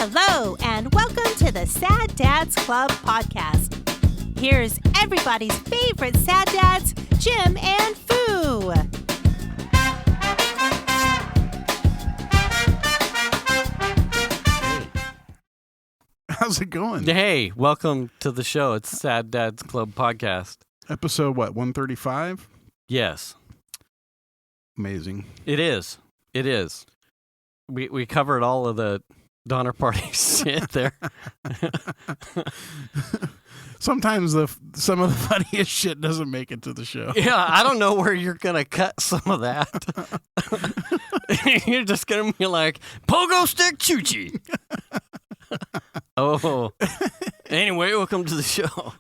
Hello, and welcome to the Sad Dads Club podcast. Here's everybody's favorite sad dads, Jim and Foo. How's it going? Hey, welcome to the show. It's Sad Dads Club podcast. Episode, 135? Yes. Amazing. It is. It is. We covered all of the Donner Party shit there. Sometimes some of the funniest shit doesn't make it to the show. Yeah, I don't know where you're going to cut some of that. You're just going to be like, PogoStick Choochie. Oh. Anyway, welcome to the show.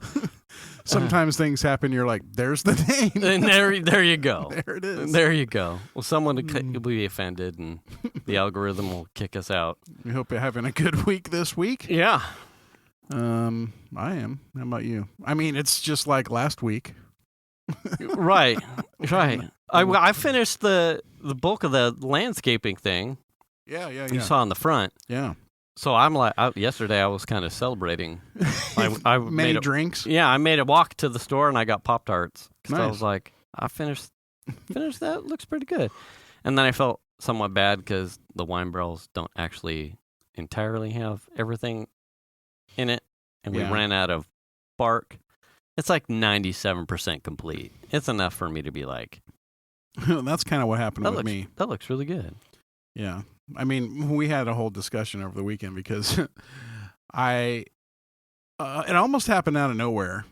Sometimes things happen, you're like, there's the name. And there you go. There it is. There you go. Well, someone will be offended, and the algorithm will kick us out. We hope you're having a good week this week. Yeah. I am. How about you? I mean, it's just like last week. Right. I finished the bulk of the landscaping thing. Yeah. You saw on the front. Yeah. So I'm like, yesterday I was kind of celebrating. I Many drinks? Yeah, I made a walk to the store and I got Pop-Tarts. So Nice. I was like, I finished that. Looks pretty good. And then I felt somewhat bad because the wine barrels don't actually entirely have everything in it. And we ran out of bark. It's like 97% complete. It's enough for me to be like, That's kind of what happened with me. That looks really good. Yeah. I mean, we had a whole discussion over the weekend because it almost happened out of nowhere.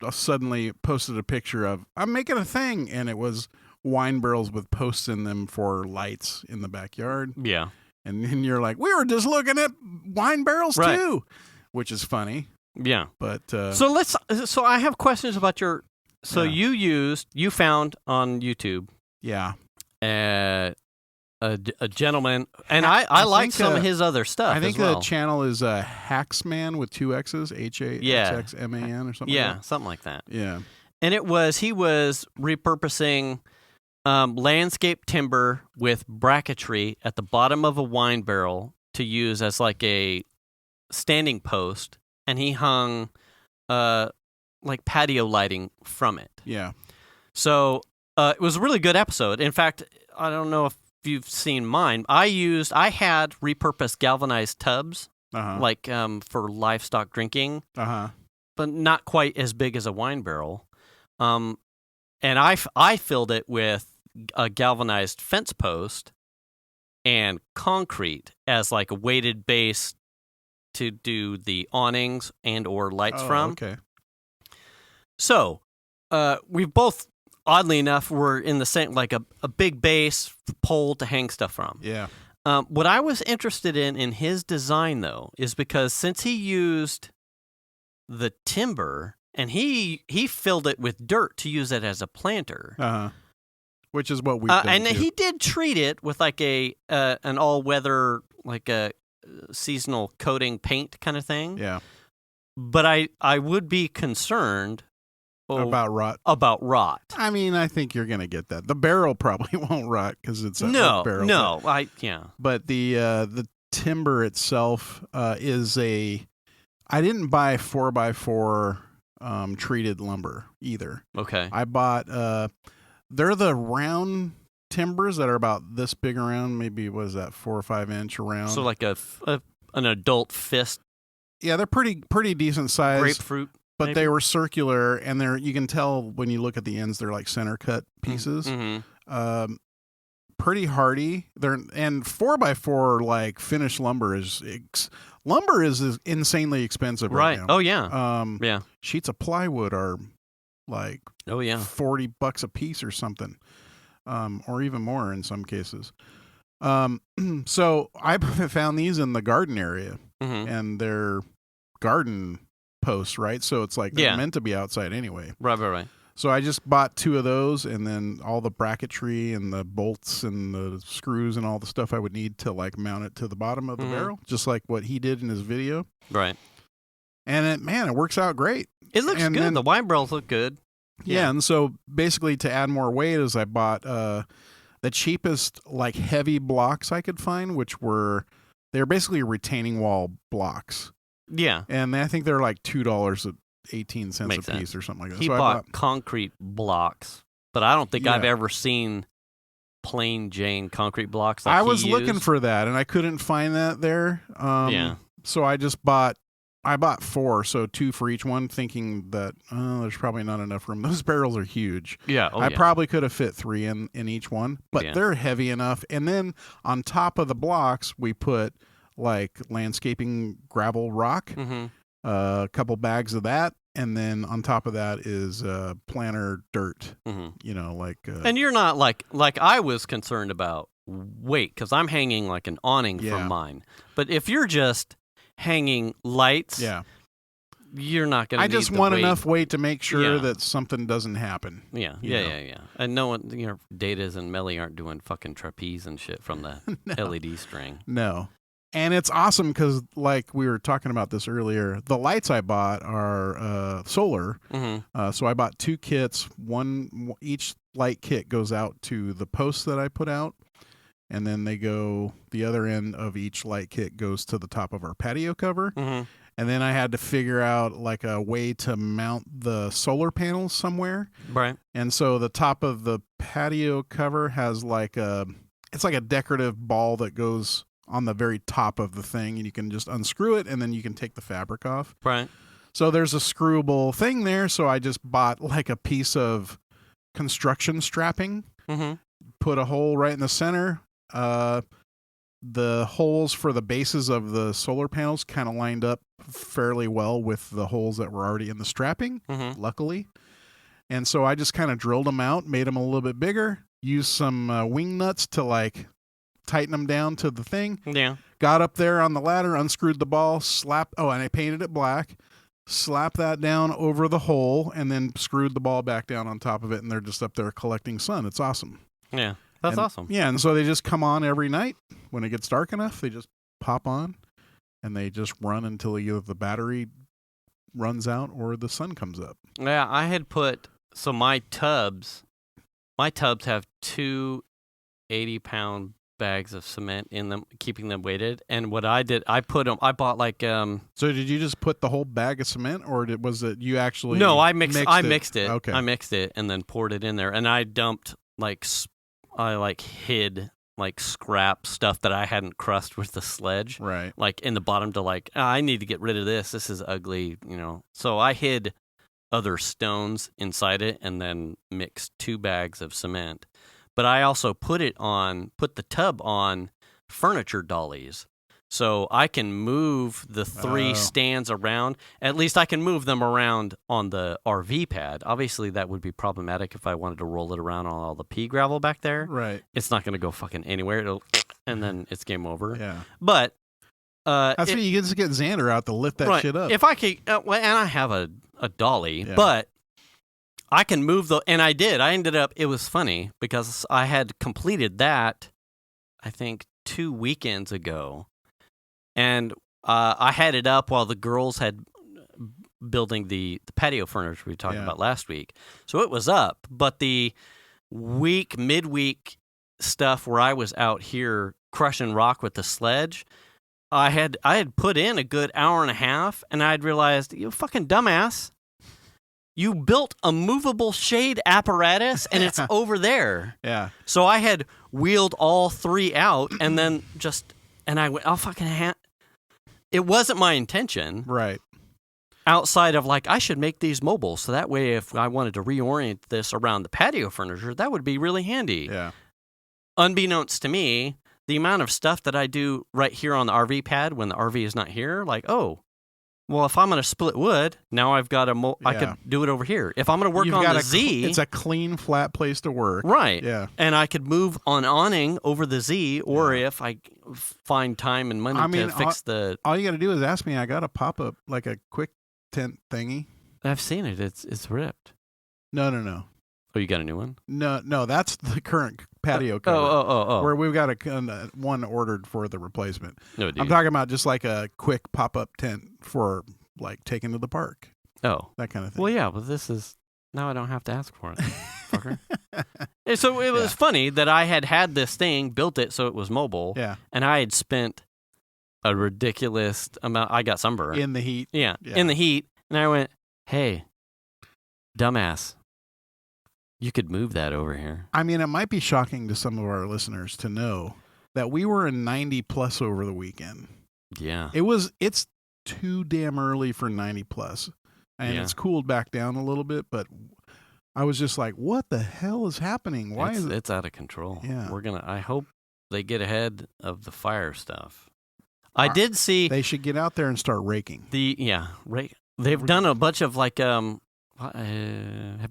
I suddenly posted a picture of, I'm making a thing, and it was wine barrels with posts in them for lights in the backyard. Yeah. And then you're like, we were just looking at wine barrels too, which is funny. Yeah. But So I have questions about your. So you found on YouTube. Yeah. A gentleman, and I like some of his other stuff. I think as well. the channel is Haxman with 2 X's, HAXXMAN or something. Yeah, like that. something like that. Yeah. And he was repurposing landscape timber with bracketry at the bottom of a wine barrel to use as like a standing post, and he hung like patio lighting from it. Yeah. So it was a really good episode. In fact, I don't know if you've seen mine. I had repurposed galvanized tubs, like for livestock drinking, but not quite as big as a wine barrel. And I filled it with a galvanized fence post and concrete as like a weighted base to do the awnings and or lights from. Okay. So we've both, oddly enough, we're in the same, like a big base pole to hang stuff from. Yeah. What I was interested in his design, though, is because since he used the timber and he filled it with dirt to use it as a planter. Which is what we've done and too. he did treat it with like an all-weather, like a seasonal coating paint kind of thing. Yeah. But I would be concerned about rot. About rot. I mean, I think you're going to get that. The barrel probably won't rot because it's a oak barrel. No, But the timber itself is I didn't buy 4x4 treated lumber either. Okay. I bought they're the round timbers that are about this big around. Maybe what is that, 4 or 5 inch around? So like an adult fist. Yeah, they're pretty decent size. Grapefruit. But maybe? they were circular, and you can tell when you look at the ends, they're like center cut pieces. Mm-hmm. Pretty hardy. And 4x4 like finished lumber is insanely expensive right now. Oh yeah. Sheets of plywood are like $40 a piece or something, or even more in some cases. So I found these in the garden area, and they're garden posts, right? So it's like they're meant to be outside anyway. Right. So I just bought 2 of those, and then all the bracketry and the bolts and the screws and all the stuff I would need to like mount it to the bottom of the barrel, just like what he did in his video. Right. And it works out great. It looks good. Then, the wine barrels look good. Yeah, and so basically to add more weight is I bought the cheapest like heavy blocks I could find, which were they're basically retaining wall blocks. Yeah. And I think they're like $2.18 Makes a piece sense. or something like that. He So bought concrete blocks, but I don't think Yeah. I've ever seen plain Jane concrete blocks like I he was looking used. for that, and I couldn't find that there. Yeah. So I bought 4, so 2 for each one, thinking that there's probably not enough room. Those barrels are huge. Yeah. I probably could have fit 3 in each one, but Yeah. they're heavy enough. And then on top of the blocks, we put like landscaping gravel rock, Mm-hmm. a couple bags of that, and then on top of that is planter dirt. Mm-hmm. And you're not like I was concerned about weight because I'm hanging like an awning from mine. But if you're just hanging lights, you're not going to. I just need the want weight. enough weight to make sure that something doesn't happen. Yeah. And no one, Datas and Melly aren't doing fucking trapeze and shit from the LED string. No. And it's awesome because, like we were talking about this earlier, the lights I bought are solar. Mm-hmm. So I bought 2 kits. Each light kit goes out to the posts that I put out, and then the other end of each light kit goes to the top of our patio cover. Mm-hmm. And then I had to figure out like a way to mount the solar panels somewhere. Right. And so the top of the patio cover has it's like a decorative ball that goes on the very top of the thing, and you can just unscrew it, and then you can take the fabric off. Right. So there's a screwable thing there, so I just bought like a piece of construction strapping, put a hole right in the center. The holes for the bases of the solar panels kind of lined up fairly well with the holes that were already in the strapping, luckily. And so I just kind of drilled them out, made them a little bit bigger, used some wing nuts to like tighten them down to the thing. Yeah. Got up there on the ladder, unscrewed the ball, and I painted it black, slapped that down over the hole, and then screwed the ball back down on top of it, and they're just up there collecting sun. It's awesome. Yeah. That's awesome. Yeah, and so they just come on every night. When it gets dark enough, they just pop on, and they just run until either the battery runs out or the sun comes up. Yeah, I had so my tubs have 2 80-pound bags of cement in them, keeping them weighted. And what I did, I bought like So did you just put the whole bag of cement, or was it you actually? No, I mixed it. Okay. I mixed it and then poured it in there, and I dumped I hid like scrap stuff that I hadn't crushed with the sledge, right? Like in the bottom to I need to get rid of this. This is ugly, So I hid other stones inside it and then mixed 2 bags of cement. But I also put the tub on furniture dollies. So I can move the 3 stands around. At least I can move them around on the RV pad. Obviously, that would be problematic if I wanted to roll it around on all the pea gravel back there. Right. It's not going to go fucking anywhere. And then it's game over. Yeah. But that's what you just get Xander out to lift that shit up. If I could, and I have a dolly, but I can move and I did. I ended up, it was funny because I had completed that, I think, 2 weekends ago. And I had it up while the girls had building the patio furniture we talked about last week. So it was up. But the midweek stuff where I was out here crushing rock with the sledge, I had put in a good hour and a half, and I'd realized, you fucking dumbass, you built a movable shade apparatus, and it's over there. Yeah. So I had wheeled all 3 out, and then and I went, it wasn't my intention. Right. Outside of I should make these mobile, so that way if I wanted to reorient this around the patio furniture, that would be really handy. Yeah. Unbeknownst to me, the amount of stuff that I do right here on the RV pad when the RV is not here, well, if I'm going to split wood, now I've got I could do it over here. If I'm going to work on the Z, it's a clean, flat place to work. Right. Yeah. And I could move on awning over the Z, or if I find time and money to fix all you got to do is ask me. I got a pop up, like a quick tent thingy. I've seen it. It's ripped. No. Oh, you got a new one? No, that's the current patio cover. Oh. Where we've got one ordered for the replacement. No, dude. I'm talking about just like a quick pop-up tent for taking to the park. Oh. That kind of thing. Well, yeah, but this is, now I don't have to ask for it, fucker. And so it was funny that I had this thing, built it so it was mobile. Yeah. And I had spent a ridiculous amount. I got sunburned. In the heat? Yeah, in the heat. And I went, hey, dumbass, you could move that over here. I mean, it might be shocking to some of our listeners to know that we were in 90 plus over the weekend. Yeah. It's too damn early for 90 plus. And it's cooled back down a little bit, but I was just like, what the hell is happening? Why is it? It's out of control. Yeah. I hope they get ahead of the fire stuff. I did see. They should get out there and start raking. They've done a bunch of have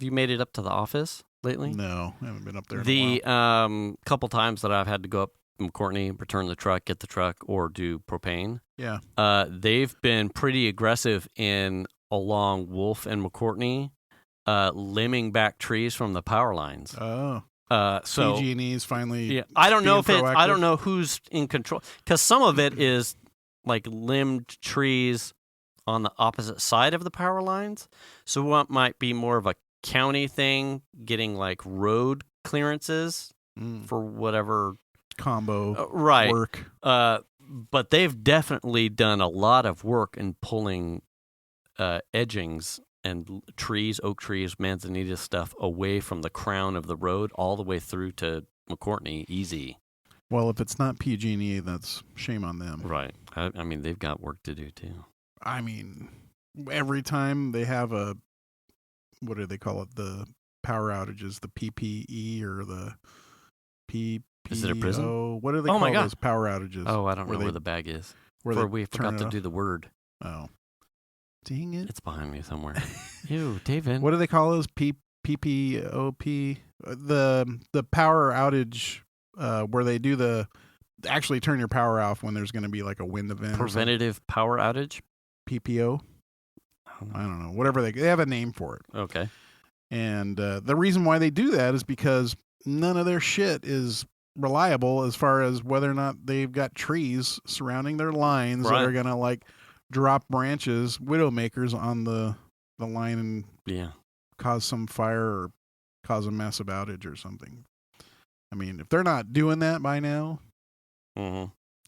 you made it up to the office lately? No, I haven't been up there in a while. Couple times that I've had to go up from Courtney, return the truck, get the truck, or do propane. Yeah. They've been pretty aggressive along Wolf and McCourtney, limbing back trees from the power lines. Oh. So PG&E's finally. Yeah, I don't know if I don't know who's in control, because some of it is like limbed trees on the opposite side of the power lines. So what might be more of a county thing, getting like road clearances for whatever combo work. But they've definitely done a lot of work in pulling edgings and trees, oak trees, manzanita stuff away from the crown of the road all the way through to McCourtney, easy. Well, if it's not PG&E, that's shame on them. Right. I mean, they've got work to do, too. I mean, every time they have what do they call it? The power outages, the PPE or the PPO. Is it a prison? What do they call those power outages? Oh, I don't know where the bag is. We forgot to do the word. Oh. Dang it. It's behind me somewhere. Ew, David. What do they call those? PPOP? The power outage where they do actually turn your power off when there's going to be like a wind event. Preventative power outage? PPO? I don't know. Whatever they have a name for it. Okay. And the reason why they do that is because none of their shit is reliable as far as whether or not they've got trees surrounding their lines that are going to like drop branches, widowmakers on the line and cause some fire or cause a massive outage or something. I mean, if they're not doing that by now,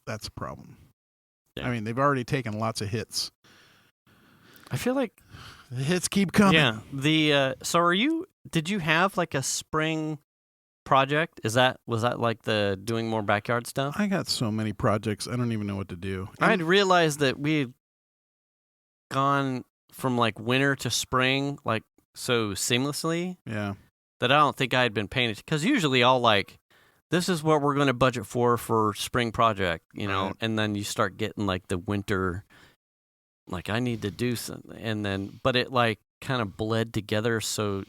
that's a problem. Yeah. I mean, they've already taken lots of hits. I feel like the hits keep coming. Yeah. Did you have like a spring project? Was that like the doing more backyard stuff? I got so many projects, I don't even know what to do. I had realized that we had gone from like winter to spring like so seamlessly. Yeah. That I don't think I had been paying attention, because usually I'll like, this is what we're going to budget for spring project, know, and then you start getting like the winter, like I need to do something, and then but it like kind of bled together, so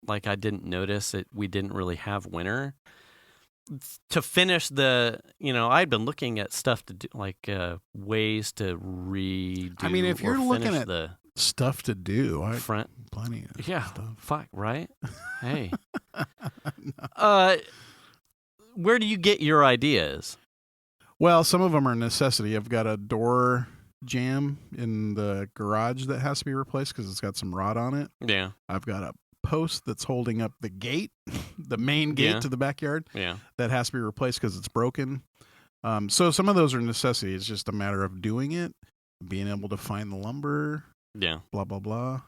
like I didn't notice it. We didn't really have winter to finish the. I'd been looking at stuff to do, like ways to redo. I mean, if you're looking at the stuff to do, plenty of stuff. Fuck, right? Hey, where do you get your ideas? Well, some of them are necessity. I've got a door jamb in the garage that has to be replaced because it's got some rot on it. Yeah. I've got a post that's holding up the gate, the main gate to the backyard. Yeah. That has to be replaced because it's broken. So some of those are necessity. It's just a matter of doing it, being able to find the lumber. Yeah. Blah, blah, blah.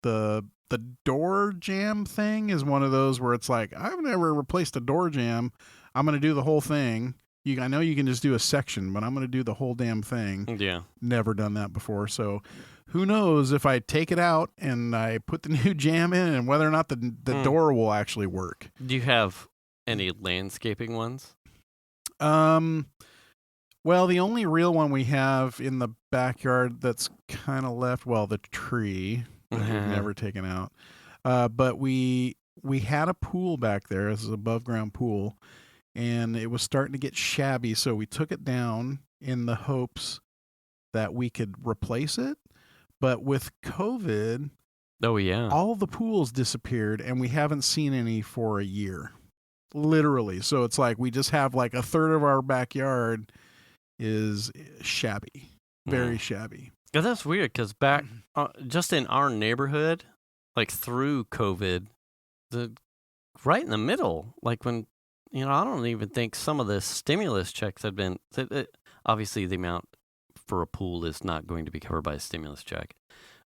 The door jamb thing is one of those where it's like, I've never replaced a door jamb. I'm going to do the whole thing. I know you can just do a section, but I'm going to do the whole damn thing. Yeah. Never done that before. So who knows if I take it out and I put the new jamb in and whether or not the door will actually work. Do you have any landscaping ones? Well, the only real one we have in the backyard that's kind of left, the tree that we've never taken out. But we had a pool back there. This is an above ground pool. And it was starting to get shabby, so we took it down in the hopes that we could replace it. But with COVID, all the pools disappeared, and we haven't seen any for a year, literally. So it's like we just have like a third of our backyard is shabby, very shabby. Yeah, that's weird, because back just in our neighborhood, like through COVID, right in the middle, like when I don't even think some of the stimulus checks have been. Obviously, the amount for a pool is not going to be covered by a stimulus check.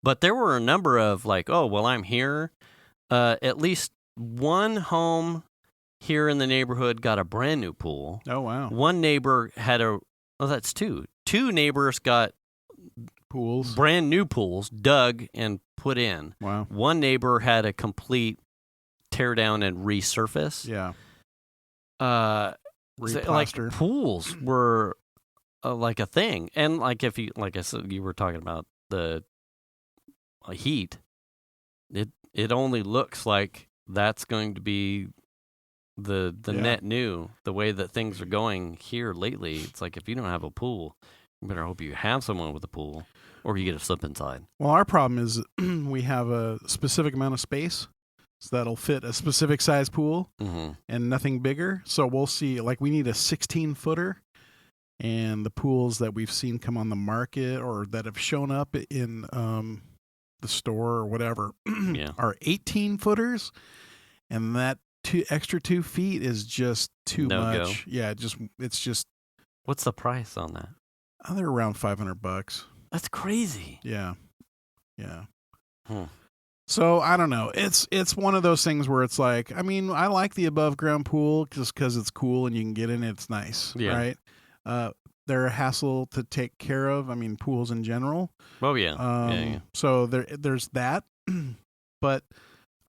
But there were a number of I'm here. At least one home here in the neighborhood got a brand new pool. Oh, wow. One neighbor had that's two. Two neighbors got pools, brand new pools, dug and put in. Wow. One neighbor had a complete tear down and resurface. Yeah. Like pools were like a thing. And like I said, you were talking about the heat. It only looks like that's going to be the net new, the way that things are going here lately. It's like if you don't have a pool, you better hope you have someone with a pool or you get a slip inside. Well, our problem is we have a specific amount of space, so that'll fit a specific size pool and nothing bigger. So we'll see, we need a 16-footer, and the pools that we've seen come on the market or that have shown up in the store or whatever are 18-footers, and that extra 2 feet is just too much. Go. Yeah, it's just. What's the price on that? They're around $500. That's crazy. Yeah. So I don't know. It's one of those things where it's like, I mean, I like the above ground pool just because it's cool and you can get in it. It's nice, right? They're a hassle to take care of. I mean, pools in general. Oh yeah. So there's that, but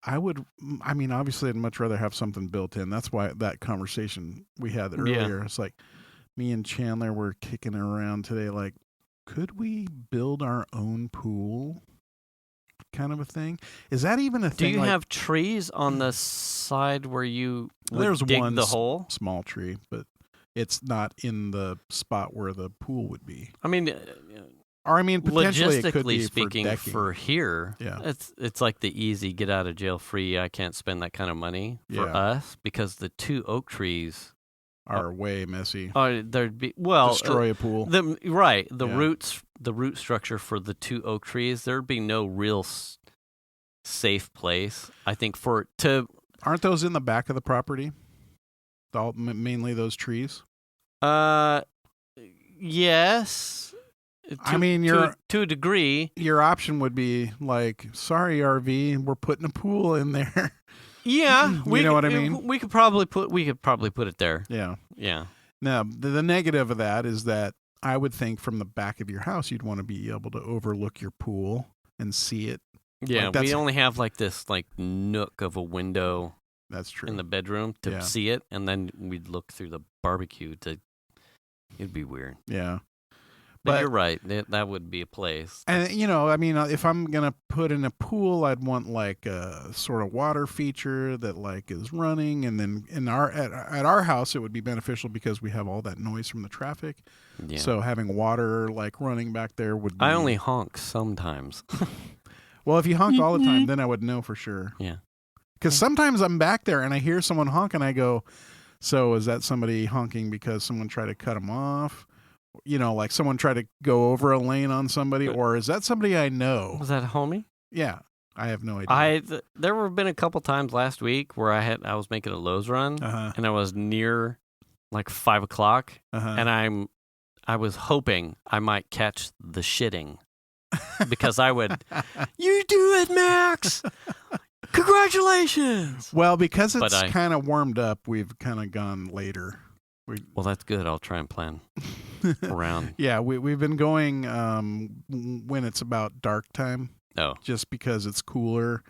obviously I'd much rather have something built in. That's why that conversation we had earlier, it's like me and Chandler were kicking around today. Like, could we build our own pool? Kind of a thing. Is that even a thing? Do you have trees on the side where you there's dig one the hole? Small tree, but it's not in the spot where the pool would be. I mean, potentially it could be speaking, for here, yeah. It's like the easy get out of jail free. I can't spend that kind of money for us because the 2 oak trees are way messy. There'd be destroy a pool. The root structure for the 2 oak trees, there'd be no real safe place. I think for it to. Aren't those in the back of the property? Mainly those trees. Yes. To a degree. Your option would be like, sorry, RV, we're putting a pool in there. Yeah, you know what I mean. We could probably put it there. Yeah. Now the negative of that is that I would think from the back of your house you'd want to be able to overlook your pool and see it. Yeah, we only have this nook of a window. That's true. In the bedroom to see it, and then we'd look through the barbecue it'd be weird. Yeah. But you're right. That would be a place. And, if I'm going to put in a pool, I'd want a sort of water feature that is running. And then at our house, it would be beneficial because we have all that noise from the traffic. Yeah. So having water running back there would be. I only honk sometimes. Well, if you honk all the time, then I would know for sure. Yeah. Because sometimes I'm back there and I hear someone honk and I go, so is that somebody honking because someone tried to cut them off? Someone tried to go over a lane on somebody, or is that somebody I know? Was that a homie? Yeah, I have no idea. There have been a couple times last week where I was making a Lowe's run, and I was near 5 o'clock, and I was hoping I might catch the shitting because I would. You do it, Max. Congratulations. Well, because it's kind of warmed up, we've kind of gone later. Well, that's good. I'll try and plan around. Yeah, we've been going when it's about dark time. Oh. Just because it's cooler.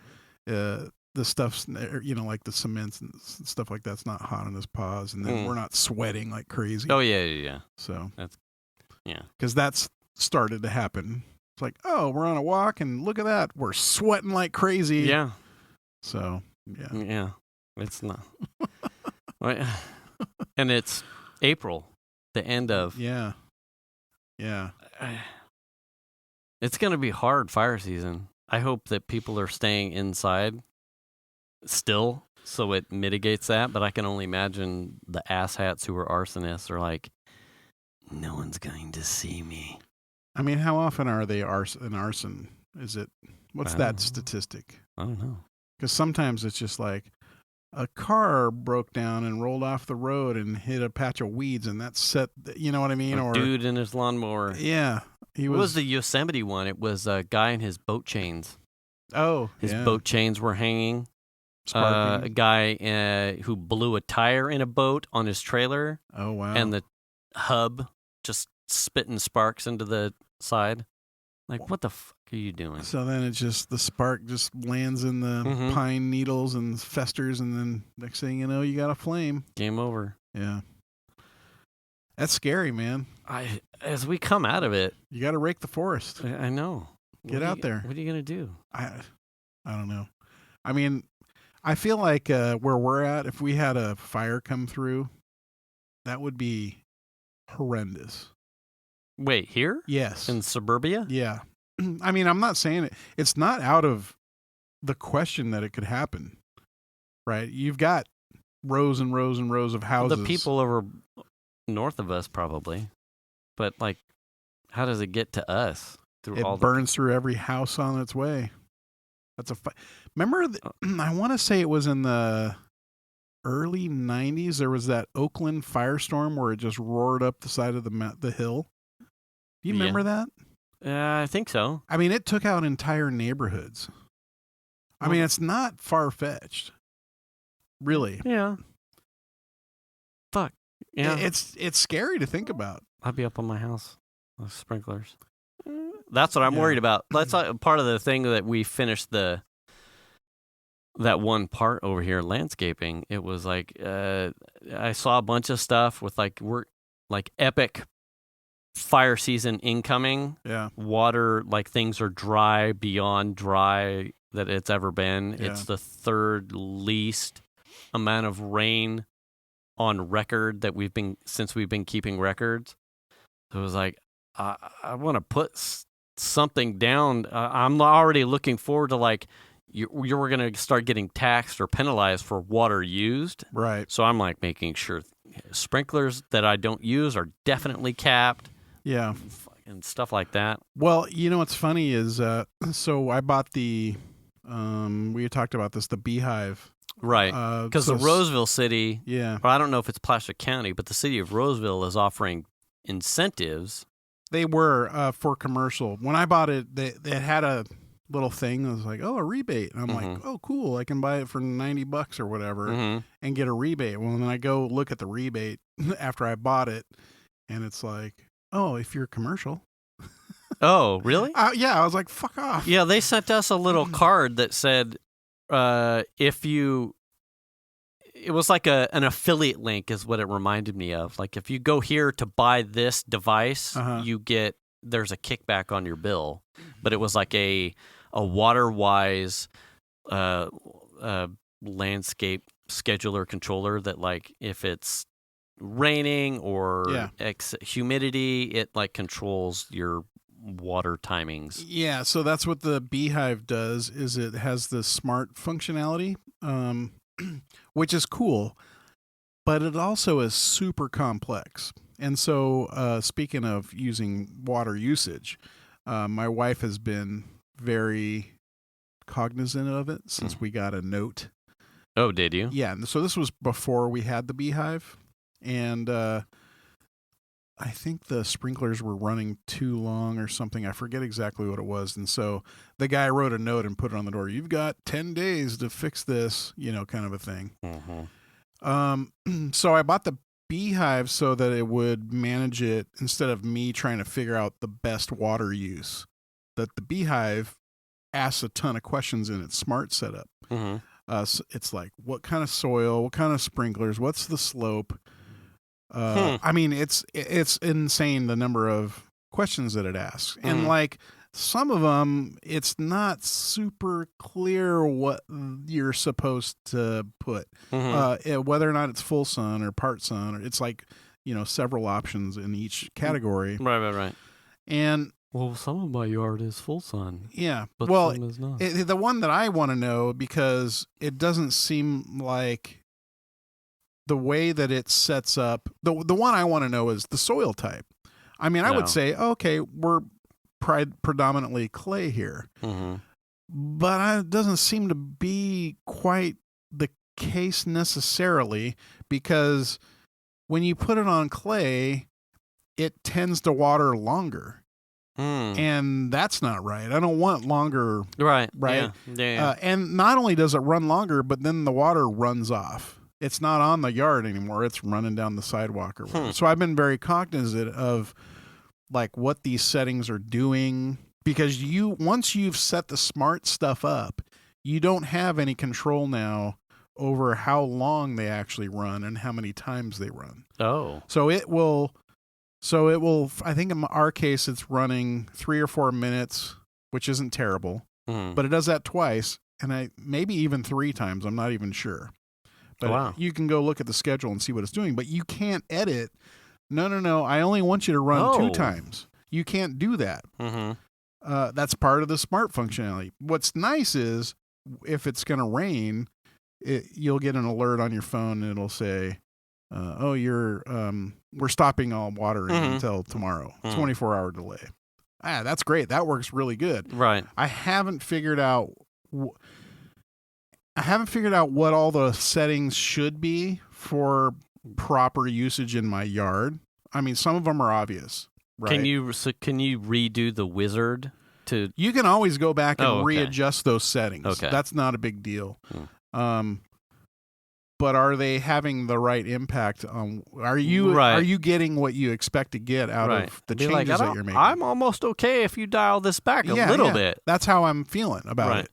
The stuff's, like the cements and stuff like that's not hot on his paws. And then we're not sweating like crazy. Oh, yeah. So. Yeah. Because that's started to happen. It's like, oh, we're on a walk and look at that. We're sweating like crazy. Yeah. So, yeah. Yeah. It's not. And it's April, the end of. Yeah. It's going to be hard fire season. I hope that people are staying inside still so it mitigates that. But I can only imagine the asshats who are arsonists are like, no one's going to see me. I mean, how often are they in arson? Is it, what's that statistic? I don't know. Because sometimes it's just like, a car broke down and rolled off the road and hit a patch of weeds, and that set, you know what I mean? A dude in his lawnmower. Yeah. What was the Yosemite one? It was a guy in his boat chains. Oh, his boat chains were hanging. A guy who blew a tire in a boat on his trailer. Oh, wow. And the hub just spitting sparks into the side. Like, what the fuck are you doing? So then it's just, the spark just lands in the pine needles and festers, and then next thing you know, you got a flame. Game over. Yeah. That's scary, man. As we come out of it, you got to rake the forest. I know. Get out there. What are you going to do? I don't know. I mean, I feel like where we're at, if we had a fire come through, that would be horrendous. Wait, here? Yes. In suburbia? Yeah. I mean, I'm not saying it. It's not out of the question that it could happen, right? You've got rows and rows and rows of houses. The people over north of us probably. But, like, how does it get to us? It burns through every house on its way. That's remember, I want to say it was in the early 90s. There was that Oakland firestorm where it just roared up the side of the hill. Do you remember that? I think so. I mean, it took out entire neighborhoods. I mean, it's not far-fetched. Really. Yeah. Fuck. Yeah. It's scary to think about. I'll be up on my house with sprinklers. That's what I'm worried about. That's part of the thing that we finished that one part over here, landscaping. It was like I saw a bunch of stuff with like epic fire season incoming. Yeah. Water, like things are dry beyond dry that it's ever been. Yeah. It's the third least amount of rain on record that since we've been keeping records. So it was like, I want to put something down. I'm already looking forward to like, you were going to start getting taxed or penalized for water used. Right. So I'm like making sure sprinklers that I don't use are definitely capped. Yeah. And stuff like that. Well, you know what's funny is, so I bought we talked about this, the B-Hyve. Right. Because the Roseville city, yeah. Well, I don't know if it's Placer County, but the city of Roseville is offering incentives. They were for commercial. When I bought it, they had a little thing that was like, oh, a rebate. And I'm like, oh, cool. I can buy it for $90 or whatever and get a rebate. Well, then I go look at the rebate after I bought it, and it's like, oh, if you're commercial. Oh, really? Yeah, I was like, fuck off. Yeah, they sent us a little card that said, if you, it was like an affiliate link is what it reminded me of. Like if you go here to buy this device, there's a kickback on your bill. But it was like a water-wise landscape scheduler controller that like if it's raining or humidity, it like controls your water timings. Yeah, so that's what the B-Hyve does, is it has the smart functionality, which is cool, but it also is super complex. And so speaking of using water usage, my wife has been very cognizant of it since we got a note. Oh, did you? Yeah, so this was before we had the B-Hyve. And I think the sprinklers were running too long or something. I forget exactly what it was. And so the guy wrote a note and put it on the door. You've got 10 days to fix this, kind of a thing. So I bought the B-Hyve so that it would manage it instead of me trying to figure out the best water use. That the B-Hyve asks a ton of questions in its smart setup. So it's like, what kind of soil, what kind of sprinklers, what's the slope? I mean, it's insane the number of questions that it asks. And like some of them, it's not super clear what you're supposed to put, whether or not it's full sun or part sun, or it's like, several options in each category. Right. And well, some of my yard is full sun. Yeah. But well, some is not. The one that I want to know, because it doesn't seem like the way that it sets up, the one I want to know is the soil type. I mean, I would say, okay, we're predominantly clay here, but it doesn't seem to be quite the case necessarily, because when you put it on clay, it tends to water longer. And that's not right. I don't want longer. Right. Yeah. And not only does it run longer, but then the water runs off. It's not on the yard anymore. It's running down the sidewalk or whatever. So I've been very cognizant of like what these settings are doing, because once you've set the smart stuff up, you don't have any control now over how long they actually run and how many times they run. Oh. So it will, I think in our case, it's running 3 or 4 minutes, which isn't terrible, but it does that twice, and maybe even 3 times. I'm not even sure. But you can go look at the schedule and see what it's doing, but you can't edit. No. I only want you to run 2 times. You can't do that. That's part of the smart functionality. What's nice is if it's going to rain, you'll get an alert on your phone and it'll say, we're stopping all watering until tomorrow. 24-hour delay. That's great. That works really good. Right. I haven't figured out what all the settings should be for proper usage in my yard. I mean, some of them are obvious. Right? Can you redo the wizard to? You can always go back and readjust those settings. Okay. That's not a big deal. But are they having the right impact on? Are you getting what you expect to get out of the changes that you're making? I'm almost okay if you dial this back a little bit. That's how I'm feeling about it.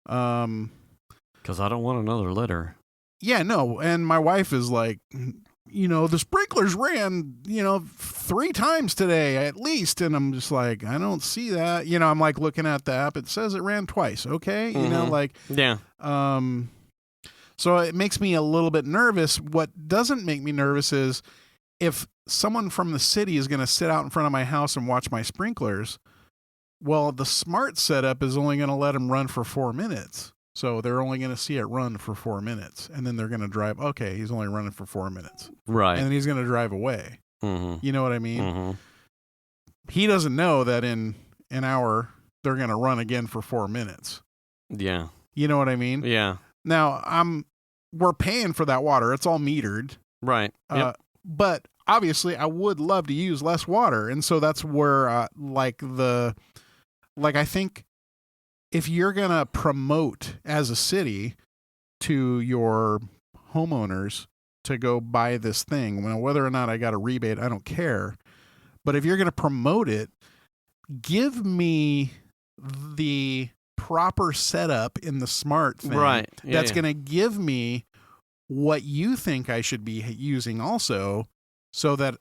Because I don't want another letter. Yeah, no. And my wife is like, the sprinklers ran, 3 times today at least. And I'm just like, I don't see that. I'm like looking at the app. It says it ran twice. Okay. Yeah. So it makes me a little bit nervous. What doesn't make me nervous is if someone from the city is going to sit out in front of my house and watch my sprinklers, well, the smart setup is only going to let them run for 4 minutes. So they're only going to see it run for 4 minutes. And then they're going to drive. Okay, he's only running for 4 minutes. Right. And then he's going to drive away. You know what I mean? He doesn't know that in an hour they're going to run again for 4 minutes. Yeah. You know what I mean? Yeah. Now, we're paying for that water. It's all metered. Right. But obviously, I would love to use less water. And so that's where, I think if you're going to promote as a city to your homeowners to go buy this thing, whether or not I got a rebate, I don't care. But if you're going to promote it, give me the proper setup in the smart thing that's going to give me what you think I should be using also, so that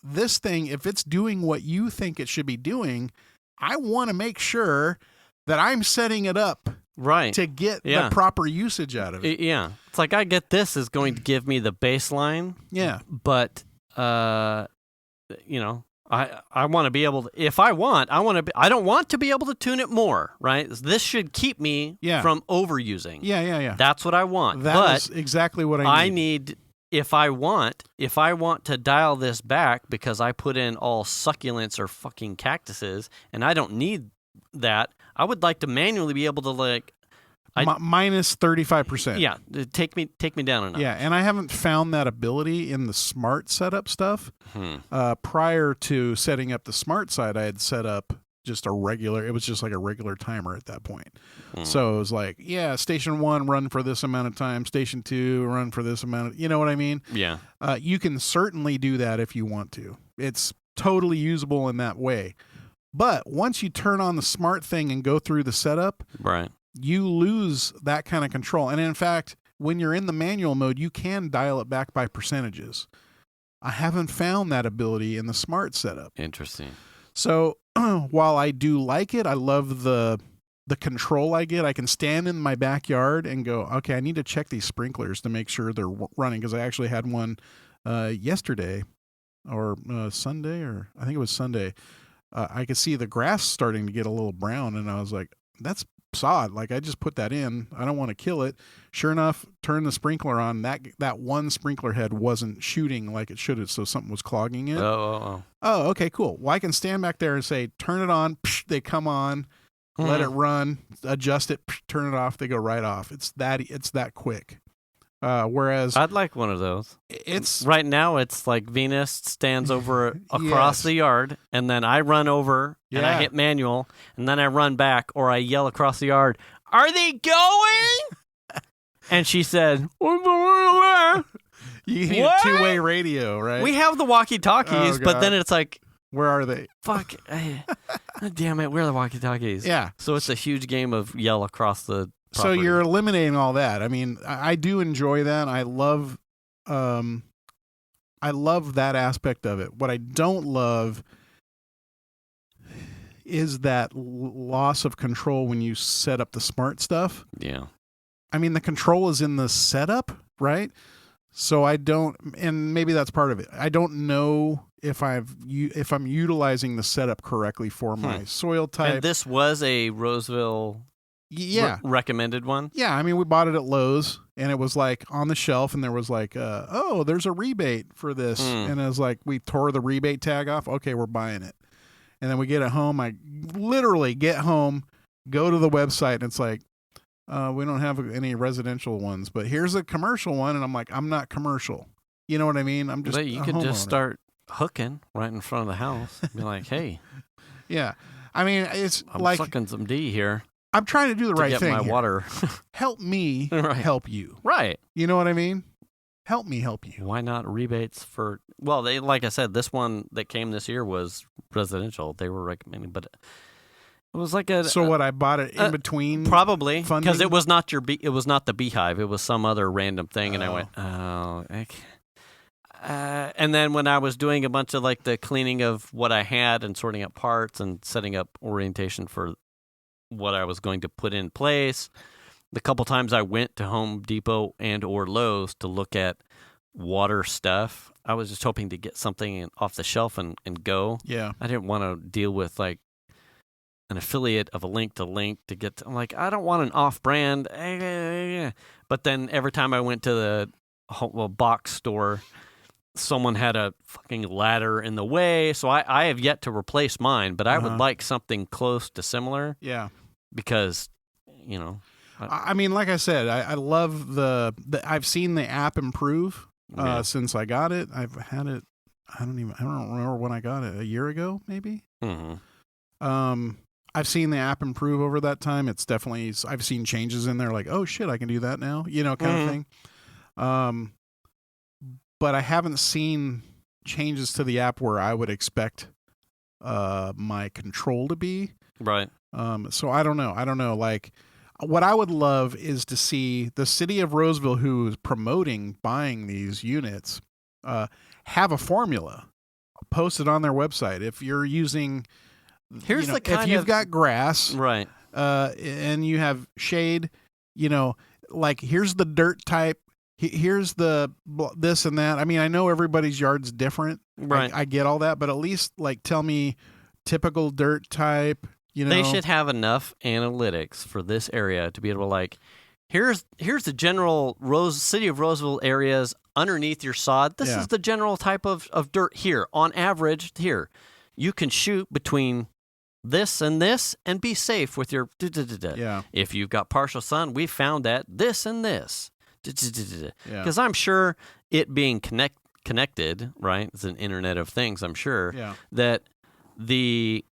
this thing, if it's doing what you think it should be doing, I want to make sure that I'm setting it up to get the proper usage out of it. It's like, I get this is going to give me the baseline. Yeah. But, I want to be able to, if I want, I don't want to be able to tune it more, right? This should keep me from overusing. Yeah. That's what I want. That's exactly what I need. If I want to dial this back because I put in all succulents or fucking cactuses and I don't need that, I would like to manually be able to minus 35%. Yeah, take me down a notch. Yeah, and I haven't found that ability in the smart setup stuff. Prior to setting up the smart side, I had set up just it was just like a regular timer at that point. So it was like, station 1 run for this amount of time, station 2 run for this amount of, you know what I mean? Yeah. You can certainly do that if you want to. It's totally usable in that way. But once you turn on the smart thing and go through the setup, you lose that kind of control. And in fact, when you're in the manual mode, you can dial it back by percentages. I haven't found that ability in the smart setup. Interesting. So while I do like it, I love the control I get. I can stand in my backyard and go, okay, I need to check these sprinklers to make sure they're running, because I actually had one yesterday or Sunday, or I think it was Sunday. I could see the grass starting to get a little brown, and I was like, that's sod. Like, I just put that in. I don't want to kill it. Sure enough, turn the sprinkler on. That one sprinkler head wasn't shooting like it should have, so something was clogging it. Oh, okay, cool. Well, I can stand back there and say, turn it on. Psh, they come on. Let it run. Adjust it. Psh, turn it off. They go right off. It's that quick. Whereas I'd like one of those. It's right now. It's like Venus stands over across the yard, and then I run over and I hit manual, and then I run back, or I yell across the yard, "Are they going?" And she said, "You need a two-way radio, right?" We have the walkie-talkies, but then it's like, where are they? Fuck. Damn it, where are the walkie-talkies? Yeah. So it's a huge game of yell across the property. So you're eliminating all that. I mean, I do enjoy that. I love that aspect of it. What I don't love is that loss of control when you set up the smart stuff. Yeah. I mean, the control is in the setup, right? So I don't, and maybe that's part of it. I don't know if I'm utilizing the setup correctly for my soil type. And this was a Roseville recommended one? Yeah, I mean, we bought it at Lowe's, and it was like on the shelf, and there was like, oh, there's a rebate for this. And it was like, we tore the rebate tag off. Okay, we're buying it. And then we get it home. I literally get home, go to the website, and it's like, we don't have any residential ones, but here's a commercial one. And I'm like, I'm not commercial. You know what I mean? I'm just But you could just start hooking right in front of the house. Be like, hey. Yeah. I mean, it's I'm like sucking some D here. I'm trying to do the right thing. Get my water. Help me help you. Right. You know what I mean? Help me help you. Why not rebates for? Well, they like I said, this one that came this year was residential. They were recommending, but it was like a. So what? I bought it in between. Probably because it was not it was not the B-Hyve. It was some other random thing, and I went, oh. And then when I was doing a bunch of like the cleaning of what I had and sorting up parts and setting up orientation for what I was going to put in place, the couple times I went to Home Depot and or Lowe's to look at water stuff, I was just hoping to get something off the shelf and go. Yeah. I didn't want to deal with like an affiliate of a link to get to, I'm like, I don't want an off-brand. But then every time I went to the box store, someone had a fucking ladder in the way, so I have yet to replace mine, but I would like something close to similar. Yeah. Because, you know. I mean, like I said, I love I've seen the app improve since I got it. I've had it, I don't remember when I got it, a year ago, maybe? Mm-hmm. I've seen the app improve over that time. It's definitely, I've seen changes in there like, oh shit, I can do that now, you know, kind of thing. But I haven't seen changes to the app where I would expect my control to be. Right. So I don't know. Like, what I would love is to see the city of Roseville, who is promoting buying these units, have a formula posted on their website. If you're using, if you've got grass, right, and you have shade, you know, like here's the dirt type. Here's the this and that. I mean, I know everybody's yard's different. Right. I get all that, but at least like tell me typical dirt type. You know, they should have enough analytics for this area to be able to like, here's the general city of Roseville areas underneath your sod. This is the general type of dirt here. On average, here you can shoot between this and be safe with your. Yeah. If you've got partial sun, we found that this and this. Because I'm sure it being connected, right? It's an Internet of Things. I'm sure that the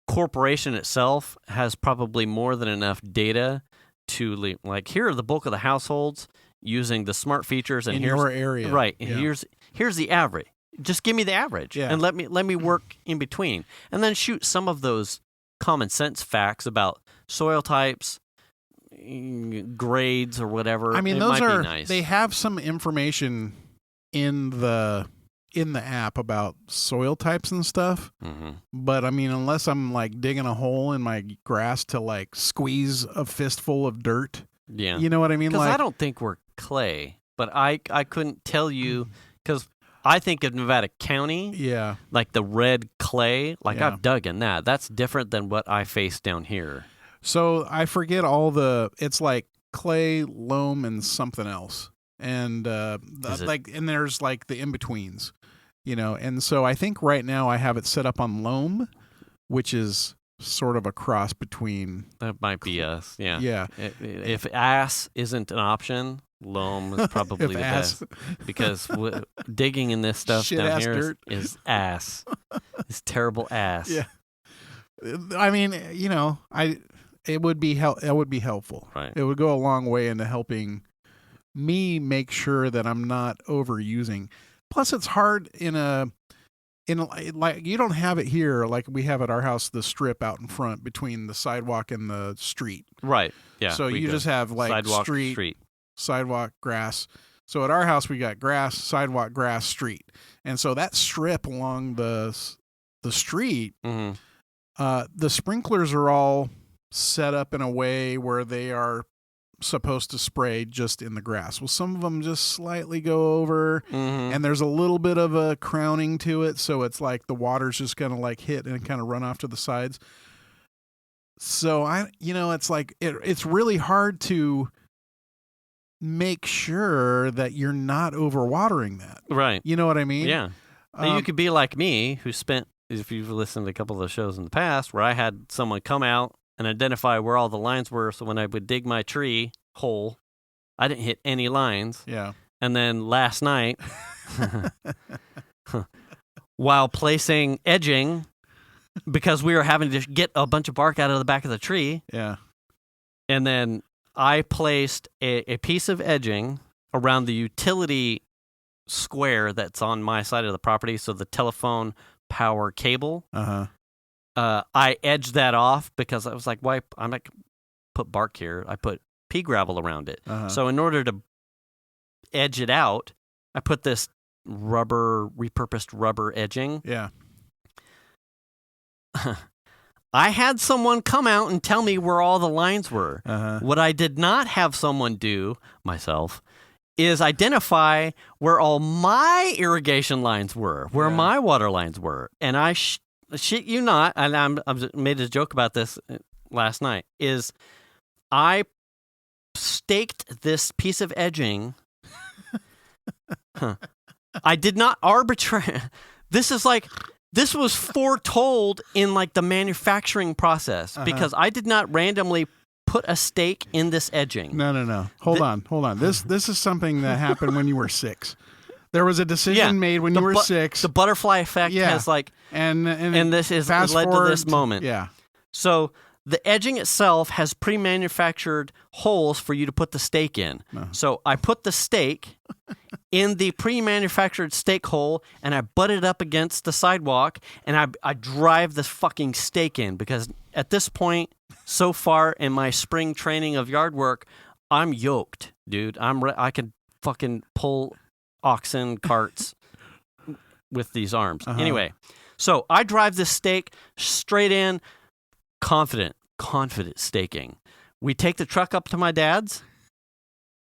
corporation itself has probably more than enough data to like, here are the bulk of the households using the smart features, and in here's your area, right? Yeah. Here's the average. Just give me the average, and let me work in between, and then shoot some of those common sense facts about soil types, grades or whatever. I mean, those might be nice. They have some information in the app about soil types and stuff. Mm-hmm. But I mean, unless I'm like digging a hole in my grass to like squeeze a fistful of dirt, you know what I mean? Because like, I don't think we're clay, but I couldn't tell you because I think of Nevada County, like the red clay. Like I've dug in that. That's different than what I face down here. So I forget it's like clay, loam, and something else. And and there's like the in-betweens, you know. And so I think right now I have it set up on loam, which is sort of a cross between. That might be us, yeah. Yeah. If ass isn't an option, Loam is probably the best because digging in this stuff down here is ass. It's terrible ass. Yeah. I mean, it would be helpful. Right. It would go a long way into helping me make sure that I'm not overusing. Plus, it's hard like you don't have it here like we have at our house, the strip out in front between the sidewalk and the street. Right. Yeah. So you just have like sidewalk, street, sidewalk, grass. So at our house we got grass, sidewalk, grass, street, and so that strip along the street, the sprinklers are all set up in a way where they are supposed to spray just in the grass. Well, some of them just slightly go over, and there's a little bit of a crowning to it, so it's like the water's just gonna like hit and kind of run off to the sides. So it's like it's really hard to make sure that you're not overwatering that. Right. You know what I mean? Yeah. Now you could be like me, who spent, if you've listened to a couple of the shows in the past, where I had someone come out and identify where all the lines were, so when I would dig my tree hole, I didn't hit any lines. Yeah. And then last night, while placing edging, because we were having to get a bunch of bark out of the back of the tree. Yeah. And then I placed a piece of edging around the utility square that's on my side of the property, so the telephone power cable. I edged that off because I was like, why? I'm not going to put bark here. I put pea gravel around it. So in order to edge it out, I put this repurposed rubber edging. Yeah. I had someone come out and tell me where all the lines were. What I did not have someone do, myself, is identify where all my irrigation lines were, where my water lines were. And I shit you not, and I made a joke about this last night, is I staked this piece of edging. I did not arbitrate. This was foretold in like the manufacturing process because I did not randomly put a stake in this edging. No. Hold on. This is something that happened when you were 6. There was a decision made when you were 6. The butterfly effect has and this is led to this moment. Yeah. So the edging itself has pre-manufactured holes for you to put the stake in. So I put the stake in the pre-manufactured stake hole, and I butt it up against the sidewalk, and I drive this fucking stake in, because at this point, so far in my spring training of yard work, I'm yoked, dude. I can fucking pull oxen carts with these arms. Anyway, so I drive this stake straight in, confident staking. We take the truck up to my dad's.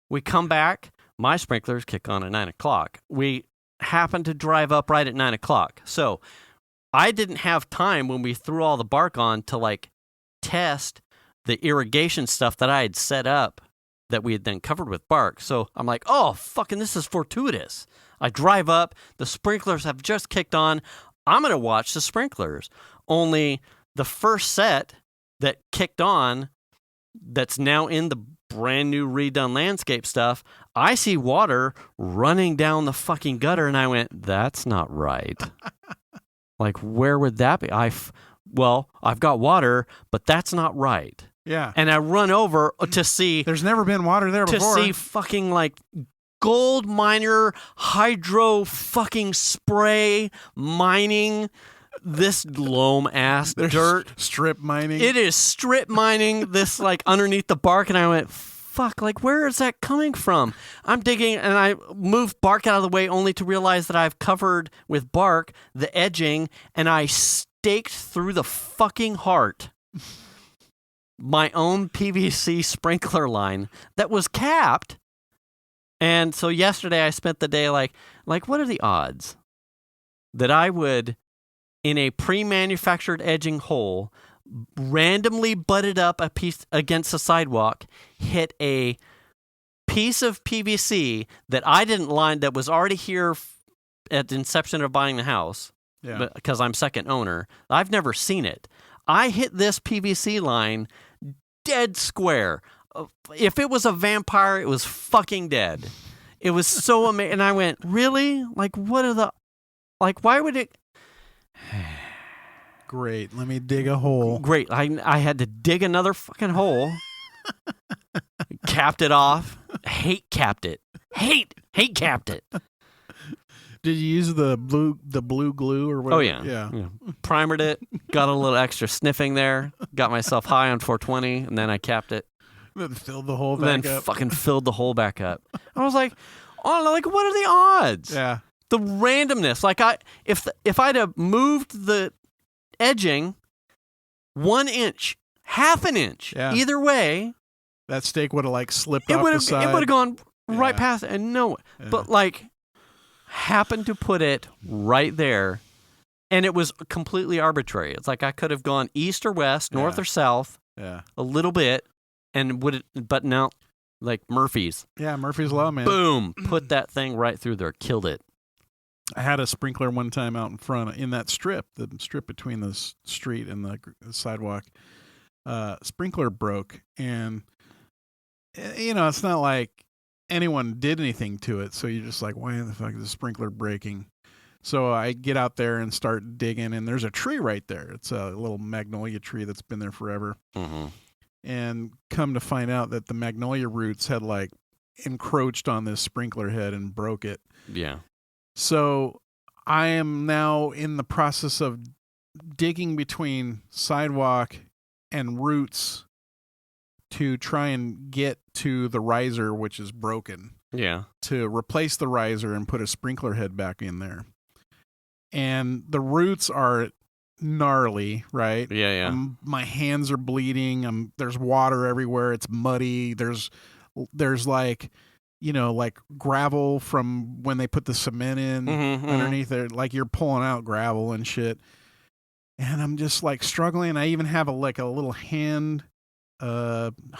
We come back. My sprinklers kick on at 9 o'clock. We happen to drive up right at 9 o'clock. So I didn't have time when we threw all the bark on to like test the irrigation stuff that I had set up that we had then covered with bark. So I'm like, oh, fucking this is fortuitous. I drive up. The sprinklers have just kicked on. I'm going to watch the sprinklers. Only the first set that kicked on, that's now in the brand new redone landscape stuff, I see water running down the fucking gutter, and I went, that's not right. Like, where would that be? I've got water, but that's not right. Yeah. And I run over to see. There's never been water there before. To see fucking like gold miner hydro fucking spray mining this loam ass dirt. Strip mining. It is strip mining this like underneath the bark, and I went, fuck, like where is that coming from? I'm digging, and I move bark out of the way only to realize that I've covered with bark the edging, and I staked through the fucking heart my own PVC sprinkler line that was capped. And so yesterday I spent the day like what are the odds that I would, in a pre-manufactured edging hole, randomly butted up a piece against the sidewalk, hit a piece of PVC that I didn't line, that was already here at the inception of buying the house, because I'm second owner. I've never seen it. I hit this PVC line dead square, if it was a vampire, it was fucking dead. It was so amazing. And I went, really? Like, what are the... Like, why would it... Great. Let me dig a hole. Great. I had to dig another fucking hole. Capped it off. Hate capped it. Hate capped it. Did you use the blue glue or whatever? Oh, yeah. Primered it. Got a little extra sniffing there. Got myself high on 420, and then I capped it. Then filled the hole back up. Then fucking filled the hole back up. I was like, oh, like, what are the odds? Yeah. The randomness. Like, if I'd have moved the edging 1 inch, half an inch, either way, that steak would have like slipped off the side. It would have gone right past it, and but like happened to put it right there, and it was completely arbitrary. It's like I could have gone east or west, north or south, a little bit, and but now like Murphy's. Yeah, Murphy's Law, man. Boom, put that thing right through there, killed it. I had a sprinkler one time out in front in that strip, the strip between the street and the sidewalk. Sprinkler broke, and it's not like anyone did anything to it. So you're just like, why the fuck is the sprinkler breaking? So I get out there and start digging, and there's a tree right there. It's a little magnolia tree that's been there forever. Mm-hmm. And come to find out that the magnolia roots had like encroached on this sprinkler head and broke it. Yeah. So I am now in the process of digging between sidewalk and roots to try and get to the riser, which is broken. Yeah. To replace the riser and put a sprinkler head back in there. And the roots are gnarly, right? Yeah. My hands are bleeding. There's water everywhere. It's muddy. There's like... like gravel from when they put the cement in underneath there, like you're pulling out gravel and shit. And I'm just like struggling. I even have a little hand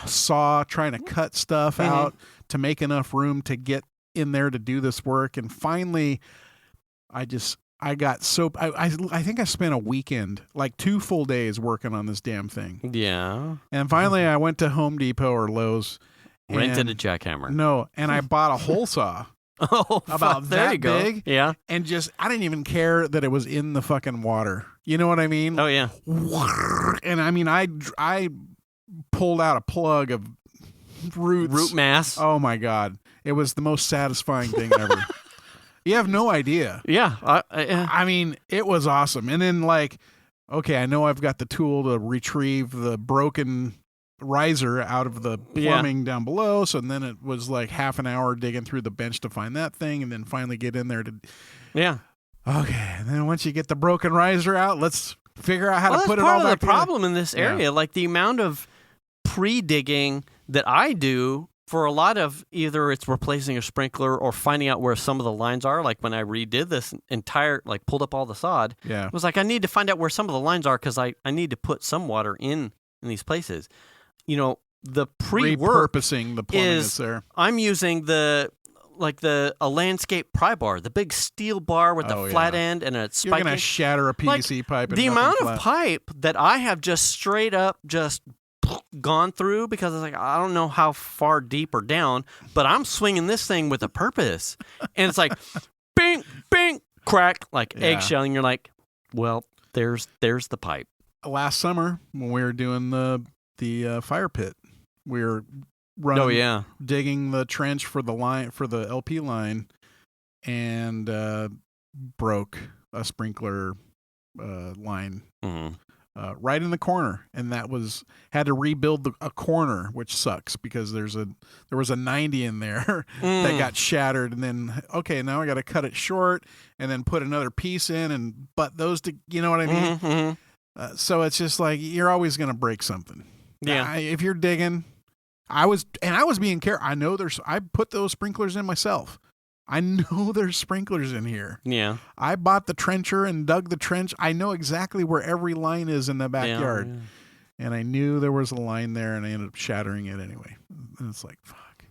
saw trying to cut stuff out to make enough room to get in there to do this work. And finally, I got so I think I spent a weekend, like 2 full days working on this damn thing. Yeah. And finally, I went to Home Depot or Lowe's. Rented a jackhammer. No, and I bought a hole saw. About that big. Yeah. And I didn't even care that it was in the fucking water. You know what I mean? Oh, yeah. And I mean, I pulled out a plug of roots. Root mass. Oh, my God. It was the most satisfying thing ever. You have no idea. Yeah. I mean, it was awesome. And then okay, I know I've got the tool to retrieve the broken riser out of the plumbing down below. So then it was like half an hour digging through the bench to find that thing, and then finally get in there to. Yeah. Okay, and then once you get the broken riser out, let's figure out how to put it all back. That's part of the problem in this area. Like the amount of pre-digging that I do for a lot of either it's replacing a sprinkler or finding out where some of the lines are. Like when I redid this entire, pulled up all the sod. Yeah. It was like I need to find out where some of the lines are because I need to put some water in these places. The pre-work repurposing the plumbing is there. I'm using a landscape pry bar, the big steel bar with the flat end and a spike. You're gonna shatter a PVC pipe. The amount of pipe that I have just straight up gone through because it's like I don't know how far deep or down, but I'm swinging this thing with a purpose, and it's like, bing, bing, crack, eggshell, and you're like, well, there's the pipe. Last summer when we were doing the fire pit, we were running, digging the trench for the line for the LP line, and broke a sprinkler line right in the corner, and had to rebuild a corner, which sucks because there was a 90 in there that got shattered, and then now I got to cut it short and then put another piece in and butt those to, you know what I mean? So it's just like you're always going to break something. Yeah. If you're digging, I was being careful. I know I put those sprinklers in myself. I know there's sprinklers in here. Yeah. I bought the trencher and dug the trench. I know exactly where every line is in the backyard. Yeah. And I knew there was a line there, and I ended up shattering it anyway. And it's like, fuck.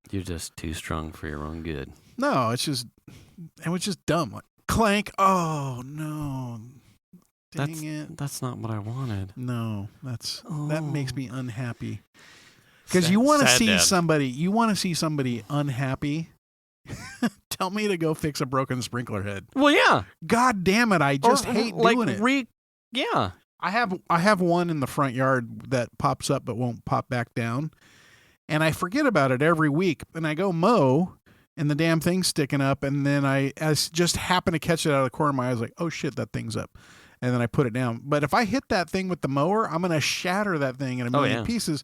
You're just too strong for your own good. No, it was just dumb. Like, clank. Oh, no. Dang it. That's not what I wanted. No, that makes me unhappy. Because you want to see somebody. You want to see somebody unhappy. Tell me to go fix a broken sprinkler head. Well, yeah. God damn it! I just hate doing it. Yeah. I have one in the front yard that pops up but won't pop back down, and I forget about it every week. And I go mow, and the damn thing's sticking up, and then I just happen to catch it out of the corner of my eye. I was like, oh shit, that thing's up. And then I put it down. But if I hit that thing with the mower, I'm going to shatter that thing in a million pieces.